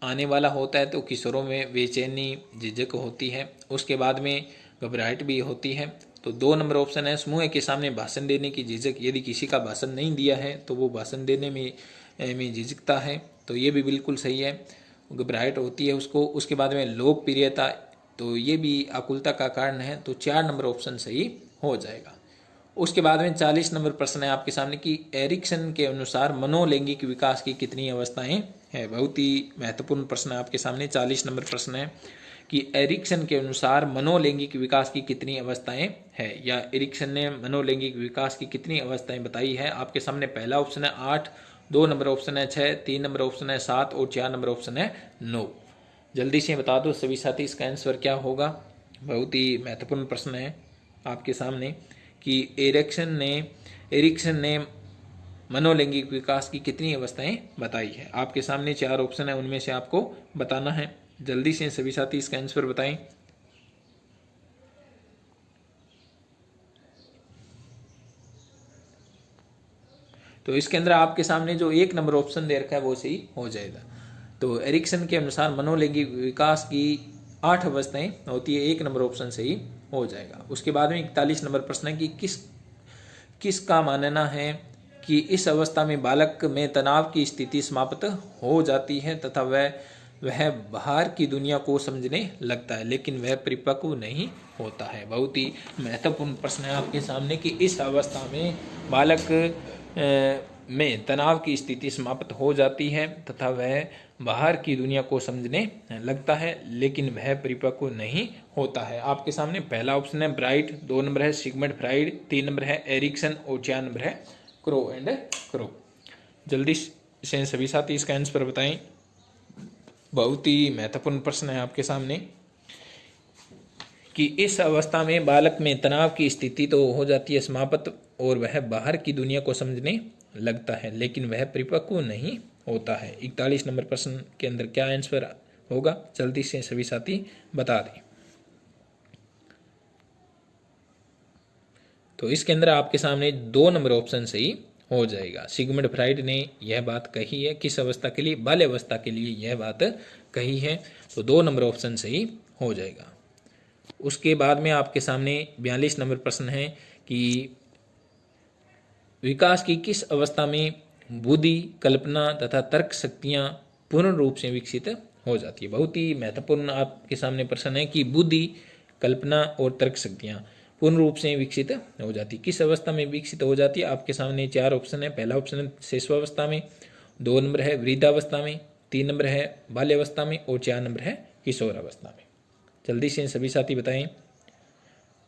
आने वाला होता है तो किशोरों में बेचैनी झिझक होती है। उसके बाद में घबराहट भी होती है। तो 2 नंबर ऑप्शन है समूह के सामने भाषण देने की झिझक, यदि किसी का भाषण नहीं दिया है तो वो भाषण देने में झिझकता है, तो ये भी बिल्कुल सही है, घबराहट होती है उसको। उसके बाद में लोकप्रियता, तो ये भी आकुलता का कारण है, तो 4 नंबर ऑप्शन सही हो जाएगा। उसके बाद में 40 नंबर प्रश्न है आपके सामने कि एरिक्सन के अनुसार मनोलैंगिक विकास की कितनी अवस्थाएं हैं। बहुत ही महत्वपूर्ण प्रश्न है आपके सामने। 40 नंबर प्रश्न है कि एरिक्सन के अनुसार मनोलैंगिक विकास की कितनी अवस्थाएं हैं, या एरिक्सन ने मनोलैंगिक विकास की कितनी अवस्थाएं बताई है। आपके सामने पहला ऑप्शन है 8, 2 नंबर ऑप्शन है 6, 3 नंबर ऑप्शन है 7 और 4 नंबर ऑप्शन है 9। जल्दी से बता दो सभी साथी इसका आंसर क्या होगा। बहुत ही महत्वपूर्ण प्रश्न है आपके सामने कि एरिक्सन ने मनोलैंगिक विकास की कितनी अवस्थाएं बताई है। आपके सामने 4 ऑप्शन है, उनमें से आपको बताना है। जल्दी से सभी साथी इसका आंसर बताएं। तो इसके अंदर आपके सामने जो 1 नंबर ऑप्शन दे रखा है वो सही हो जाएगा। तो एरिक्सन के अनुसार मनोलैंगिक विकास की 8 अवस्थाएं होती है, 1 नंबर ऑप्शन सही हो जाएगा। उसके बाद में 41 नंबर प्रश्न है कि किसका मानना है कि इस अवस्था में बालक में तनाव की स्थिति समाप्त हो जाती है तथा वह बाहर की दुनिया को समझने लगता है लेकिन वह परिपक्व नहीं होता है। बहुत ही महत्वपूर्ण प्रश्न है आपके सामने कि इस अवस्था में बालक में तनाव की स्थिति समाप्त हो जाती है तथा वह बाहर की दुनिया को समझने लगता है लेकिन वह परिपक्व नहीं होता है। आपके सामने पहला ऑप्शन है ब्राइट, 2 नंबर है सिगमंड फ्राइड, 3 नंबर है एरिक्सन और 4 नंबर है क्रो एंड क्रो। जल्दी से सभी साथी इसका आंसर बताएं। बहुत ही महत्वपूर्ण प्रश्न है आपके सामने कि इस अवस्था में बालक में तनाव की स्थिति तो हो जाती है समाप्त और वह बाहर की दुनिया को समझने लगता है लेकिन वह परिपक्व नहीं होता है। 41 नंबर प्रश्न के अंदर क्या आंसर होगा, जल्दी से सभी साथी बता दें। तो इसके अंदर आपके सामने 2 नंबर ऑप्शन सही हो जाएगा। सिगमंड फ्राइड ने यह बात कही है, किस अवस्था के लिए, बाल्य अवस्था के लिए यह बात कही है, तो 2 नंबर ऑप्शन सही हो जाएगा। उसके बाद में आपके सामने 42 नंबर प्रश्न है कि विकास की किस अवस्था में बुद्धि, कल्पना तथा तर्क शक्तियां पूर्ण रूप से विकसित हो जाती है। बहुत ही महत्वपूर्ण आपके सामने प्रश्न है कि बुद्धि, कल्पना और तर्क शक्तियां पूर्ण रूप से विकसित हो जाती है। किस अवस्था में विकसित हो जाती है? आपके सामने 4 ऑप्शन है। पहला ऑप्शन है शिशुअवस्था में, 2 नंबर है वृद्धावस्था में, 3 नंबर है बाल्यावस्था में और 4 नंबर है किशोर अवस्था में। जल्दी से सभी साथी बताएं।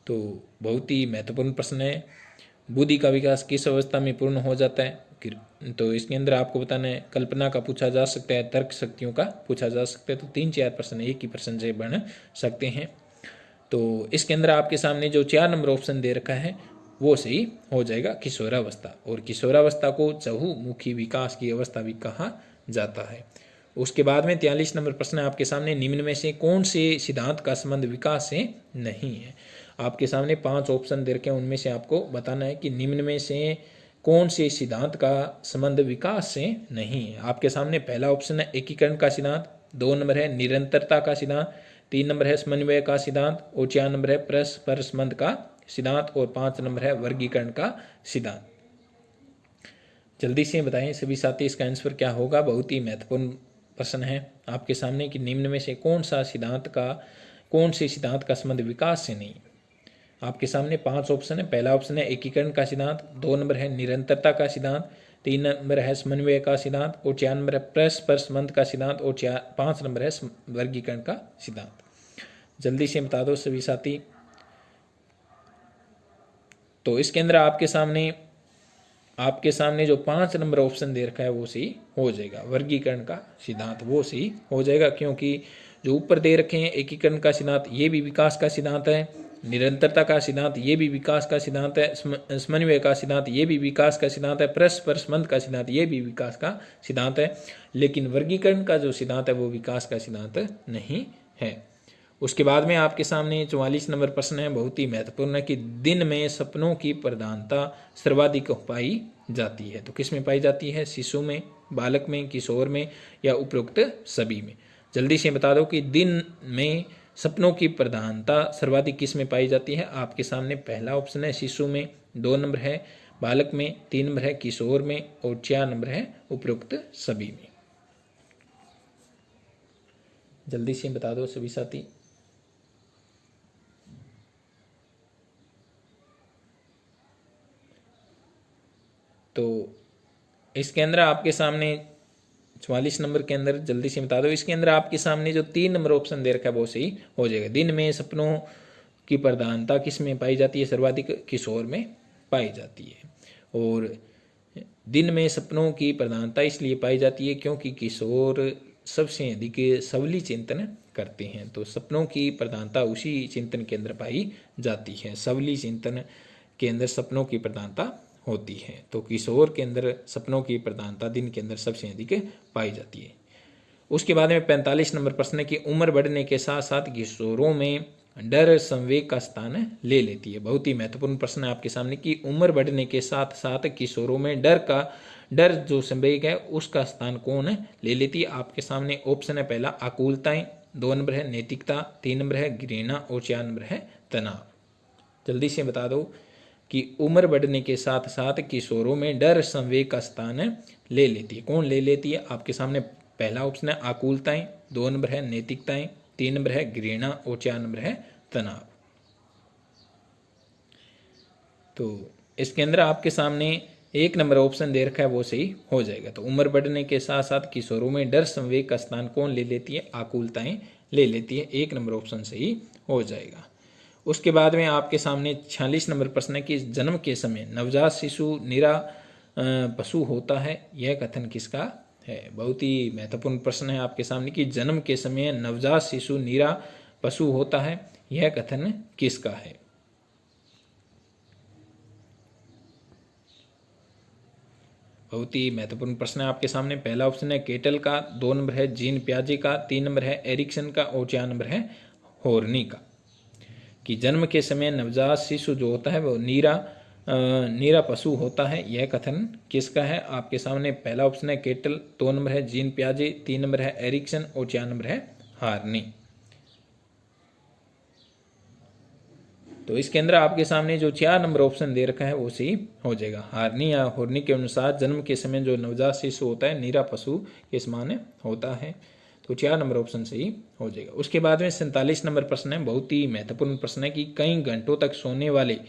तो बहुत ही महत्वपूर्ण प्रश्न है, बुद्धि का विकास किस अवस्था में पूर्ण हो जाता है। तो इसके अंदर आपको बताना है, कल्पना का पूछा जा सकता है, तर्क शक्तियों का पूछा जा सकता है। तो 3-4 प्रश्न एक ही प्रश्न से बन सकते हैं। तो इसके अंदर आपके सामने जो 4 नंबर ऑप्शन दे रखा है वो सही हो जाएगा किशोरावस्था। और किशोरावस्था को चहुमुखी विकास की अवस्था भी कहा जाता है। उसके बाद में 43 नंबर प्रश्न है आपके सामने, निम्न में से कौन से सिद्धांत का संबंध विकास से नहीं है। आपके सामने 5 ऑप्शन दे रखे हैं, उनमें से आपको बताना है कि निम्न में से कौन से सिद्धांत का संबंध विकास से नहीं है। आपके सामने पहला ऑप्शन है एकीकरण का सिद्धांत, 2 नंबर है निरंतरता का सिद्धांत, 3 नंबर है समन्वय का सिद्धांत, और 4 नंबर है परस्पर संबंध का सिद्धांत, और 5 नंबर है वर्गीकरण का सिद्धांत। जल्दी से बताएं सभी साथी इसका आंसर क्या होगा। बहुत ही महत्वपूर्ण प्रश्न है आपके सामने कि निम्न में से कौन से सिद्धांत का संबंध विकास से नहीं। आपके सामने 5 ऑप्शन है। पहला ऑप्शन है एकीकरण का सिद्धांत, 2 नंबर है निरंतरता का सिद्धांत, 3 नंबर है समन्वय का सिद्धांत, और 4 नंबर है परस्पर संबंध का सिद्धांत, और 5 नंबर है वर्गीकरण का सिद्धांत। जल्दी से बता दो सभी साथी। तो इसके अंदर आपके सामने जो 5 नंबर ऑप्शन दे रखा है वो सही हो जाएगा। वर्गीकरण का सिद्धांत वो सही हो जाएगा, क्योंकि जो ऊपर दे रखे हैं एकीकरण का सिद्धांत ये भी विकास का सिद्धांत है, निरंतरता का सिद्धांत ये भी विकास का सिद्धांत है, समन्वय का सिद्धांत ये भी विकास का सिद्धांत है, परस्पर संबंध का सिद्धांत ये भी विकास का सिद्धांत है, लेकिन वर्गीकरण का जो सिद्धांत है वो विकास का सिद्धांत नहीं है। उसके बाद में आपके सामने 44 नंबर प्रश्न है, बहुत ही महत्वपूर्ण है कि दिन में सपनों की प्रधानता सर्वाधिक पाई जाती है। तो किस में पाई जाती है? शिशु में, बालक में, किशोर में, या उपरोक्त सभी में। जल्दी से बता दो कि दिन में सपनों की प्रधानता सर्वाधिक किस में पाई जाती है। आपके सामने पहला ऑप्शन है शिशु में, 2 नंबर है बालक में, 3 नंबर है किशोर में, और 4 नंबर है उपरोक्त सभी में। जल्दी से बता दो सभी साथी। तो इसके अंदर आपके सामने 44 नंबर के अंदर जल्दी से बता दो, इसके अंदर आपके सामने जो 3 नंबर ऑप्शन दे रखा है वो सही हो जाएगा। दिन में सपनों की प्रधानता किस में पाई जाती है? सर्वाधिक किशोर में पाई जाती है। और दिन में सपनों की प्रधानता इसलिए पाई जाती है क्योंकि किशोर सबसे अधिक सबली चिंतन करते हैं। तो सपनों की प्रधानता उसी चिंतन के अंदर पाई जाती है, सबली चिंतन के अंदर सपनों की प्रधानता होती है। तो किशोर के अंदर सपनों की प्रधानता दिन के अंदर सबसे अधिक पाई जाती है। उसके बाद में 45 नंबर प्रश्न है कि उम्र बढ़ने के साथ साथ किशोरों में डर संवेग का स्थान ले लेती है। बहुत ही महत्वपूर्ण प्रश्न है आपके सामने कि उम्र बढ़ने के साथ साथ किशोरों में डर जो संवेग है उसका स्थान कौन ले लेती है। आपके सामने ऑप्शन है पहला आकुलताएं, 2 नंबर है नैतिकता, 3 नंबर है घृणा, और 4 नंबर है तनाव। जल्दी से बता दो कि उम्र बढ़ने के साथ साथ किशोरों में डर संवेग का स्थान ले लेती है। कौन ले लेती है? आपके सामने पहला ऑप्शन है आकुलताएं, 2 नंबर है नैतिकताएं, 3 नंबर है घृणा, और 4 नंबर है तनाव। तो इसके अंदर आपके सामने 1 नंबर ऑप्शन दे रखा है वो सही हो जाएगा। तो उम्र बढ़ने के साथ साथ किशोरों में डर संवेग का स्थान कौन ले लेती है? आकुलताएं ले लेती है। 1 नंबर ऑप्शन सही हो जाएगा। उसके बाद में आपके सामने 46 नंबर प्रश्न है कि जन्म के समय नवजात शिशु निरा पशु होता है, यह कथन किसका है? बहुत ही महत्वपूर्ण प्रश्न है आपके सामने कि जन्म के समय नवजात शिशु निरा पशु होता है, यह कथन किसका है? बहुत ही महत्वपूर्ण प्रश्न है आपके सामने। पहला ऑप्शन है केटल का, 2 नंबर है जीन पियाजे का, 3 नंबर है एरिक्सन का, और 4 नंबर है हॉर्नी का। कि जन्म के समय नवजात शिशु जो होता है वो नीरा पशु होता है, यह कथन किसका है? आपके सामने पहला ऑप्शन है केटल, 2 नंबर है जीन पियाजे, 3 नंबर है एरिक्सन, और 4 नंबर है हार्नी। तो इसके अंदर आपके सामने जो 4 नंबर ऑप्शन दे रखा है वो सही हो जाएगा। हार्नी या हॉर्नी के अनुसार जन्म के समय जो नवजात शिशु होता है नीरा पशु के समान होता है। तो 4 नंबर ऑप्शन सही हो जाएगा। उसके बाद में 47 नंबर प्रश्न है, बहुत ही महत्वपूर्ण प्रश्न है कि कई घंटों तक सोने वाले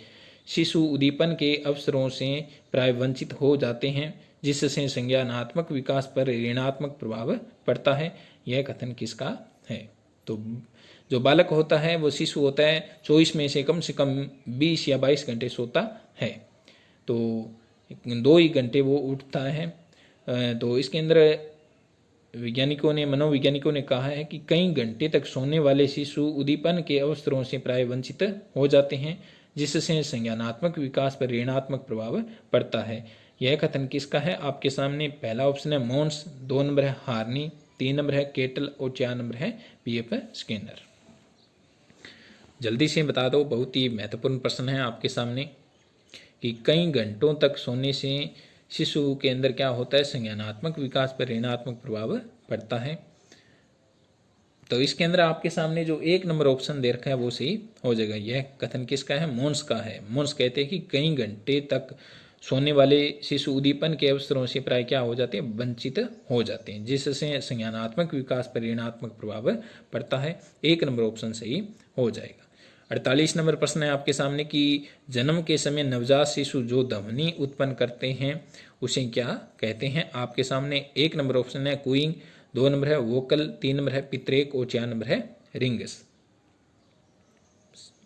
शिशु उद्दीपन के अवसरों से प्राय वंचित हो जाते हैं, जिससे संज्ञानात्मक विकास पर ऋणात्मक प्रभाव पड़ता है, यह कथन किसका है? तो जो बालक होता है वो शिशु होता है 24 में से कम 20 या 22 घंटे सोता है, तो 2 ही घंटे वो उठता है। तो इसके अंदर मनोवैज्ञानिकों ने कहा है कि कई घंटे तक सोने वाले शिशु उद्दीपन के अवसरों से प्राय वंचित हो जाते हैं, जिससे संज्ञानात्मक विकास पर ऋणात्मक प्रभाव पड़ता है। यह कथन किसका है? आपके सामने पहला ऑप्शन है मोन्स, 2 नंबर है हार्नी, 3 नंबर है केटल और 4 नंबर है पीएफ स्किनर। जल्दी से बता दो, बहुत ही महत्वपूर्ण प्रश्न है आपके सामने कि कई घंटों तक सोने से शिशु के अंदर क्या होता है? संज्ञानात्मक विकास पर ऋणात्मक प्रभाव पड़ता है। तो इसके अंदर आपके सामने जो 1 नंबर ऑप्शन दे रखा है वो सही हो जाएगा। यह कथन किसका है? मोन्स का है। मोन्स कहते हैं कि कई घंटे तक सोने वाले शिशु उद्दीपन के अवसरों से प्राय क्या हो जाते हैं? वंचित हो जाते हैं, जिससे संज्ञानात्मक विकास पर ऋणात्मक प्रभाव पड़ता है। 1 नंबर ऑप्शन सही हो जाएगा। 48 नंबर प्रश्न है आपके सामने कि जन्म के समय नवजात शिशु जो ध्वनि उत्पन्न करते हैं उसे क्या कहते हैं? आपके सामने 1 नंबर ऑप्शन है कूइंग, 2 नंबर है वोकल, 3 नंबर है पितरेक और 4 नंबर है रिंग्स।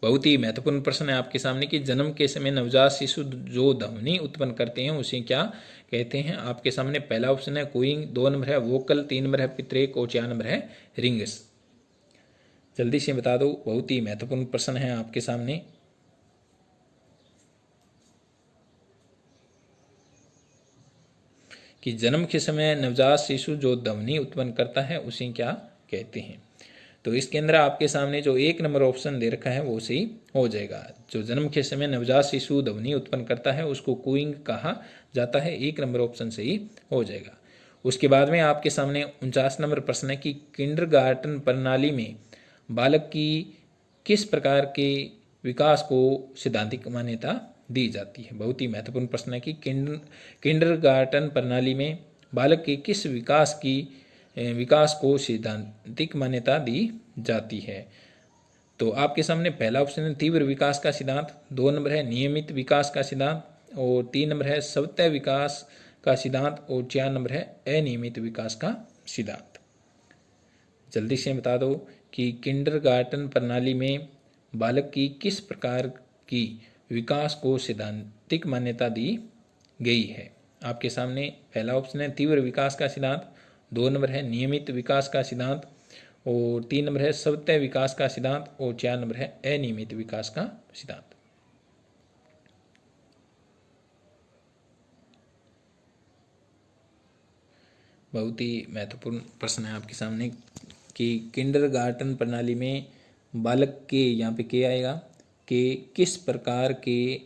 बहुत ही महत्वपूर्ण प्रश्न है आपके सामने कि जन्म के समय नवजात शिशु जो ध्वनि उत्पन्न करते हैं उसे क्या कहते हैं? आपके सामने पहला ऑप्शन है कूइंग, 2 नंबर है वोकल, 3 नंबर है पितरेक और 4 नंबर है रिंग्स। जल्दी से बता दो, बहुत ही महत्वपूर्ण प्रश्न है आपके सामने। कि जन्म के समय नवजात शिशु जो ध्वनि उत्पन्न करता है उसे क्या कहते हैं? तो इसके अंदर आपके सामने जो 1 नंबर ऑप्शन दे रखा है वो सही हो जाएगा। जो जन्म के समय नवजात शिशु ध्वनि उत्पन्न करता है उसको कूइंग कहा जाता है। 1 नंबर ऑप्शन सही हो जाएगा। उसके बाद में आपके सामने 49 नंबर प्रश्न है कि किंडरगार्टन प्रणाली में बालक की किस प्रकार के विकास को सिद्धांतिक मान्यता दी जाती है? बहुत ही महत्वपूर्ण प्रश्न है कि किंडरगार्टन प्रणाली में बालक के किस विकास को सिद्धांतिक मान्यता दी जाती है? तो आपके सामने पहला ऑप्शन है तीव्र विकास का सिद्धांत, 2 नंबर है नियमित विकास का सिद्धांत और 3 नंबर है स्वतः विकास का सिद्धांत और 4 नंबर है अनियमित विकास का सिद्धांत। जल्दी से बता दो कि किंडरगार्टन प्रणाली में बालक की किस प्रकार की विकास को सिद्धांतिक मान्यता दी गई है? आपके सामने पहला ऑप्शन है तीव्र विकास का सिद्धांत, 2 नंबर है नियमित विकास का सिद्धांत और 3 नंबर है स्वतः विकास का सिद्धांत और 4 नंबर है अनियमित विकास का सिद्धांत। बहुत ही महत्वपूर्ण प्रश्न है आपके सामने कि किंडरगार्टन प्रणाली में बालक के, यहाँ पे क्या आएगा, कि किस प्रकार के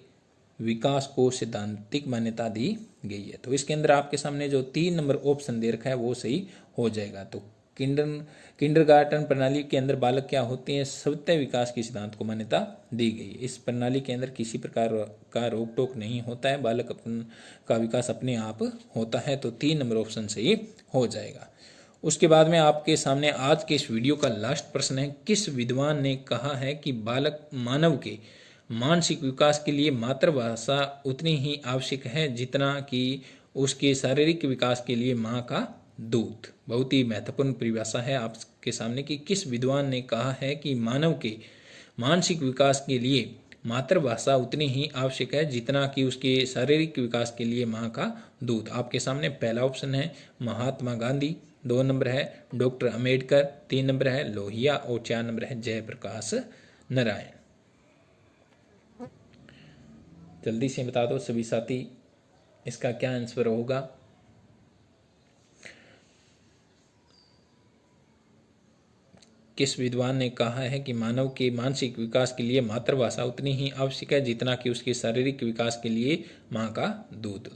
विकास को सिद्धांतिक मान्यता दी गई है? तो इसके अंदर आपके सामने जो 3 नंबर ऑप्शन दे रखा है वो सही हो जाएगा। तो किंडरगार्टन प्रणाली के अंदर बालक क्या होते हैं? स्वतः विकास के सिद्धांत को मान्यता दी गई है। इस प्रणाली के अंदर किसी प्रकार का रोक टोक नहीं होता है, बालक का विकास अपने आप होता है। तो 3 नंबर ऑप्शन सही हो जाएगा। उसके बाद में आपके सामने आज के इस वीडियो का लास्ट प्रश्न है, किस विद्वान ने कहा है कि बालक मानव के मानसिक विकास के लिए मातृभाषा उतनी ही आवश्यक है जितना कि उसके शारीरिक विकास के लिए माँ का दूध? बहुत ही महत्वपूर्ण परिभाषा है आपके सामने कि किस विद्वान ने कहा है कि मानव के मानसिक विकास के लिए मातृभाषा उतनी ही आवश्यक है जितना कि उसके शारीरिक विकास के लिए माँ का दूध। आपके सामने पहला ऑप्शन है महात्मा गांधी, 2 नंबर है डॉक्टर अम्बेडकर, 3 नंबर है लोहिया और 4 नंबर है जयप्रकाश नारायण। जल्दी से बता दो सभी साथी, इसका क्या आंसर होगा? किस विद्वान ने कहा है कि मानव के मानसिक विकास के लिए मातृभाषा उतनी ही आवश्यक है जितना कि उसके शारीरिक विकास के लिए माँ का दूध?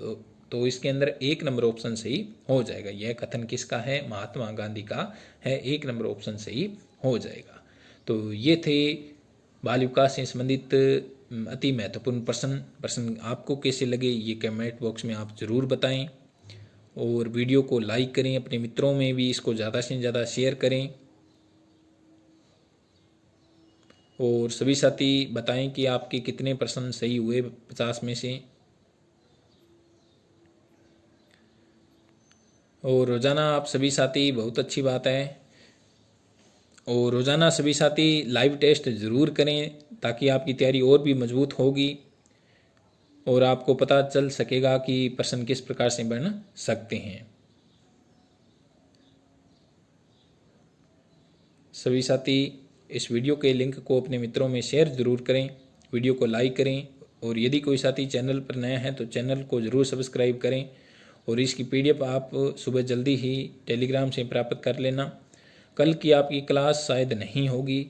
तो इसके अंदर 1 नंबर ऑप्शन सही हो जाएगा। यह कथन किसका है? महात्मा गांधी का है। 1 नंबर ऑप्शन सही हो जाएगा। तो ये थे बाल विकास से संबंधित अति महत्वपूर्ण प्रश्न आपको कैसे लगे ये कमेंट बॉक्स में आप ज़रूर बताएं और वीडियो को लाइक करें, अपने मित्रों में भी इसको ज़्यादा से ज़्यादा शेयर करें और सभी साथी बताएं कि आपके कितने प्रश्न सही हुए 50 में से। और रोज़ाना आप सभी साथी, बहुत अच्छी बात है, और रोज़ाना सभी साथी लाइव टेस्ट ज़रूर करें ताकि आपकी तैयारी और भी मजबूत होगी और आपको पता चल सकेगा कि प्रश्न किस प्रकार से बन सकते हैं। सभी साथी इस वीडियो के लिंक को अपने मित्रों में शेयर ज़रूर करें वीडियो को लाइक करें, और यदि कोई साथी चैनल पर नया है तो चैनल को ज़रूर सब्सक्राइब करें। और इसकी PDF आप सुबह जल्दी ही टेलीग्राम से प्राप्त कर लेना। कल की आपकी क्लास शायद नहीं होगी,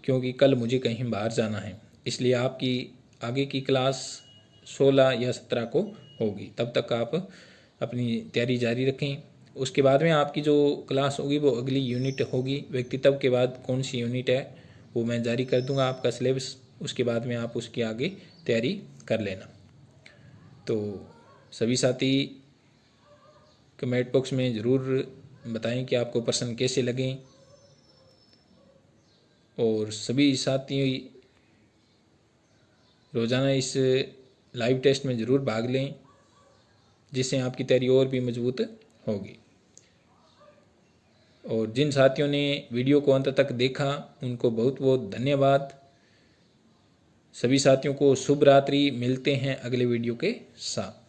क्योंकि कल मुझे कहीं बाहर जाना है, इसलिए आपकी आगे की क्लास 16 या 17 को होगी। तब तक आप अपनी तैयारी जारी रखें। उसके बाद में आपकी जो क्लास होगी वो अगली यूनिट होगी। व्यक्तित्व के बाद कौन सी यूनिट है वो मैं जारी कर दूंगा आपका सिलेबस, उसके बाद में आप उसकी आगे तैयारी कर लेना। तो सभी साथी कमेंट बॉक्स में ज़रूर बताएं कि आपको प्रश्न कैसे लगें, और सभी साथी रोज़ाना इस लाइव टेस्ट में ज़रूर भाग लें, जिससे आपकी तैयारी और भी मजबूत होगी। और जिन साथियों ने वीडियो को अंत तक देखा उनको बहुत बहुत धन्यवाद। सभी साथियों को शुभ रात्रि। मिलते हैं अगले वीडियो के साथ।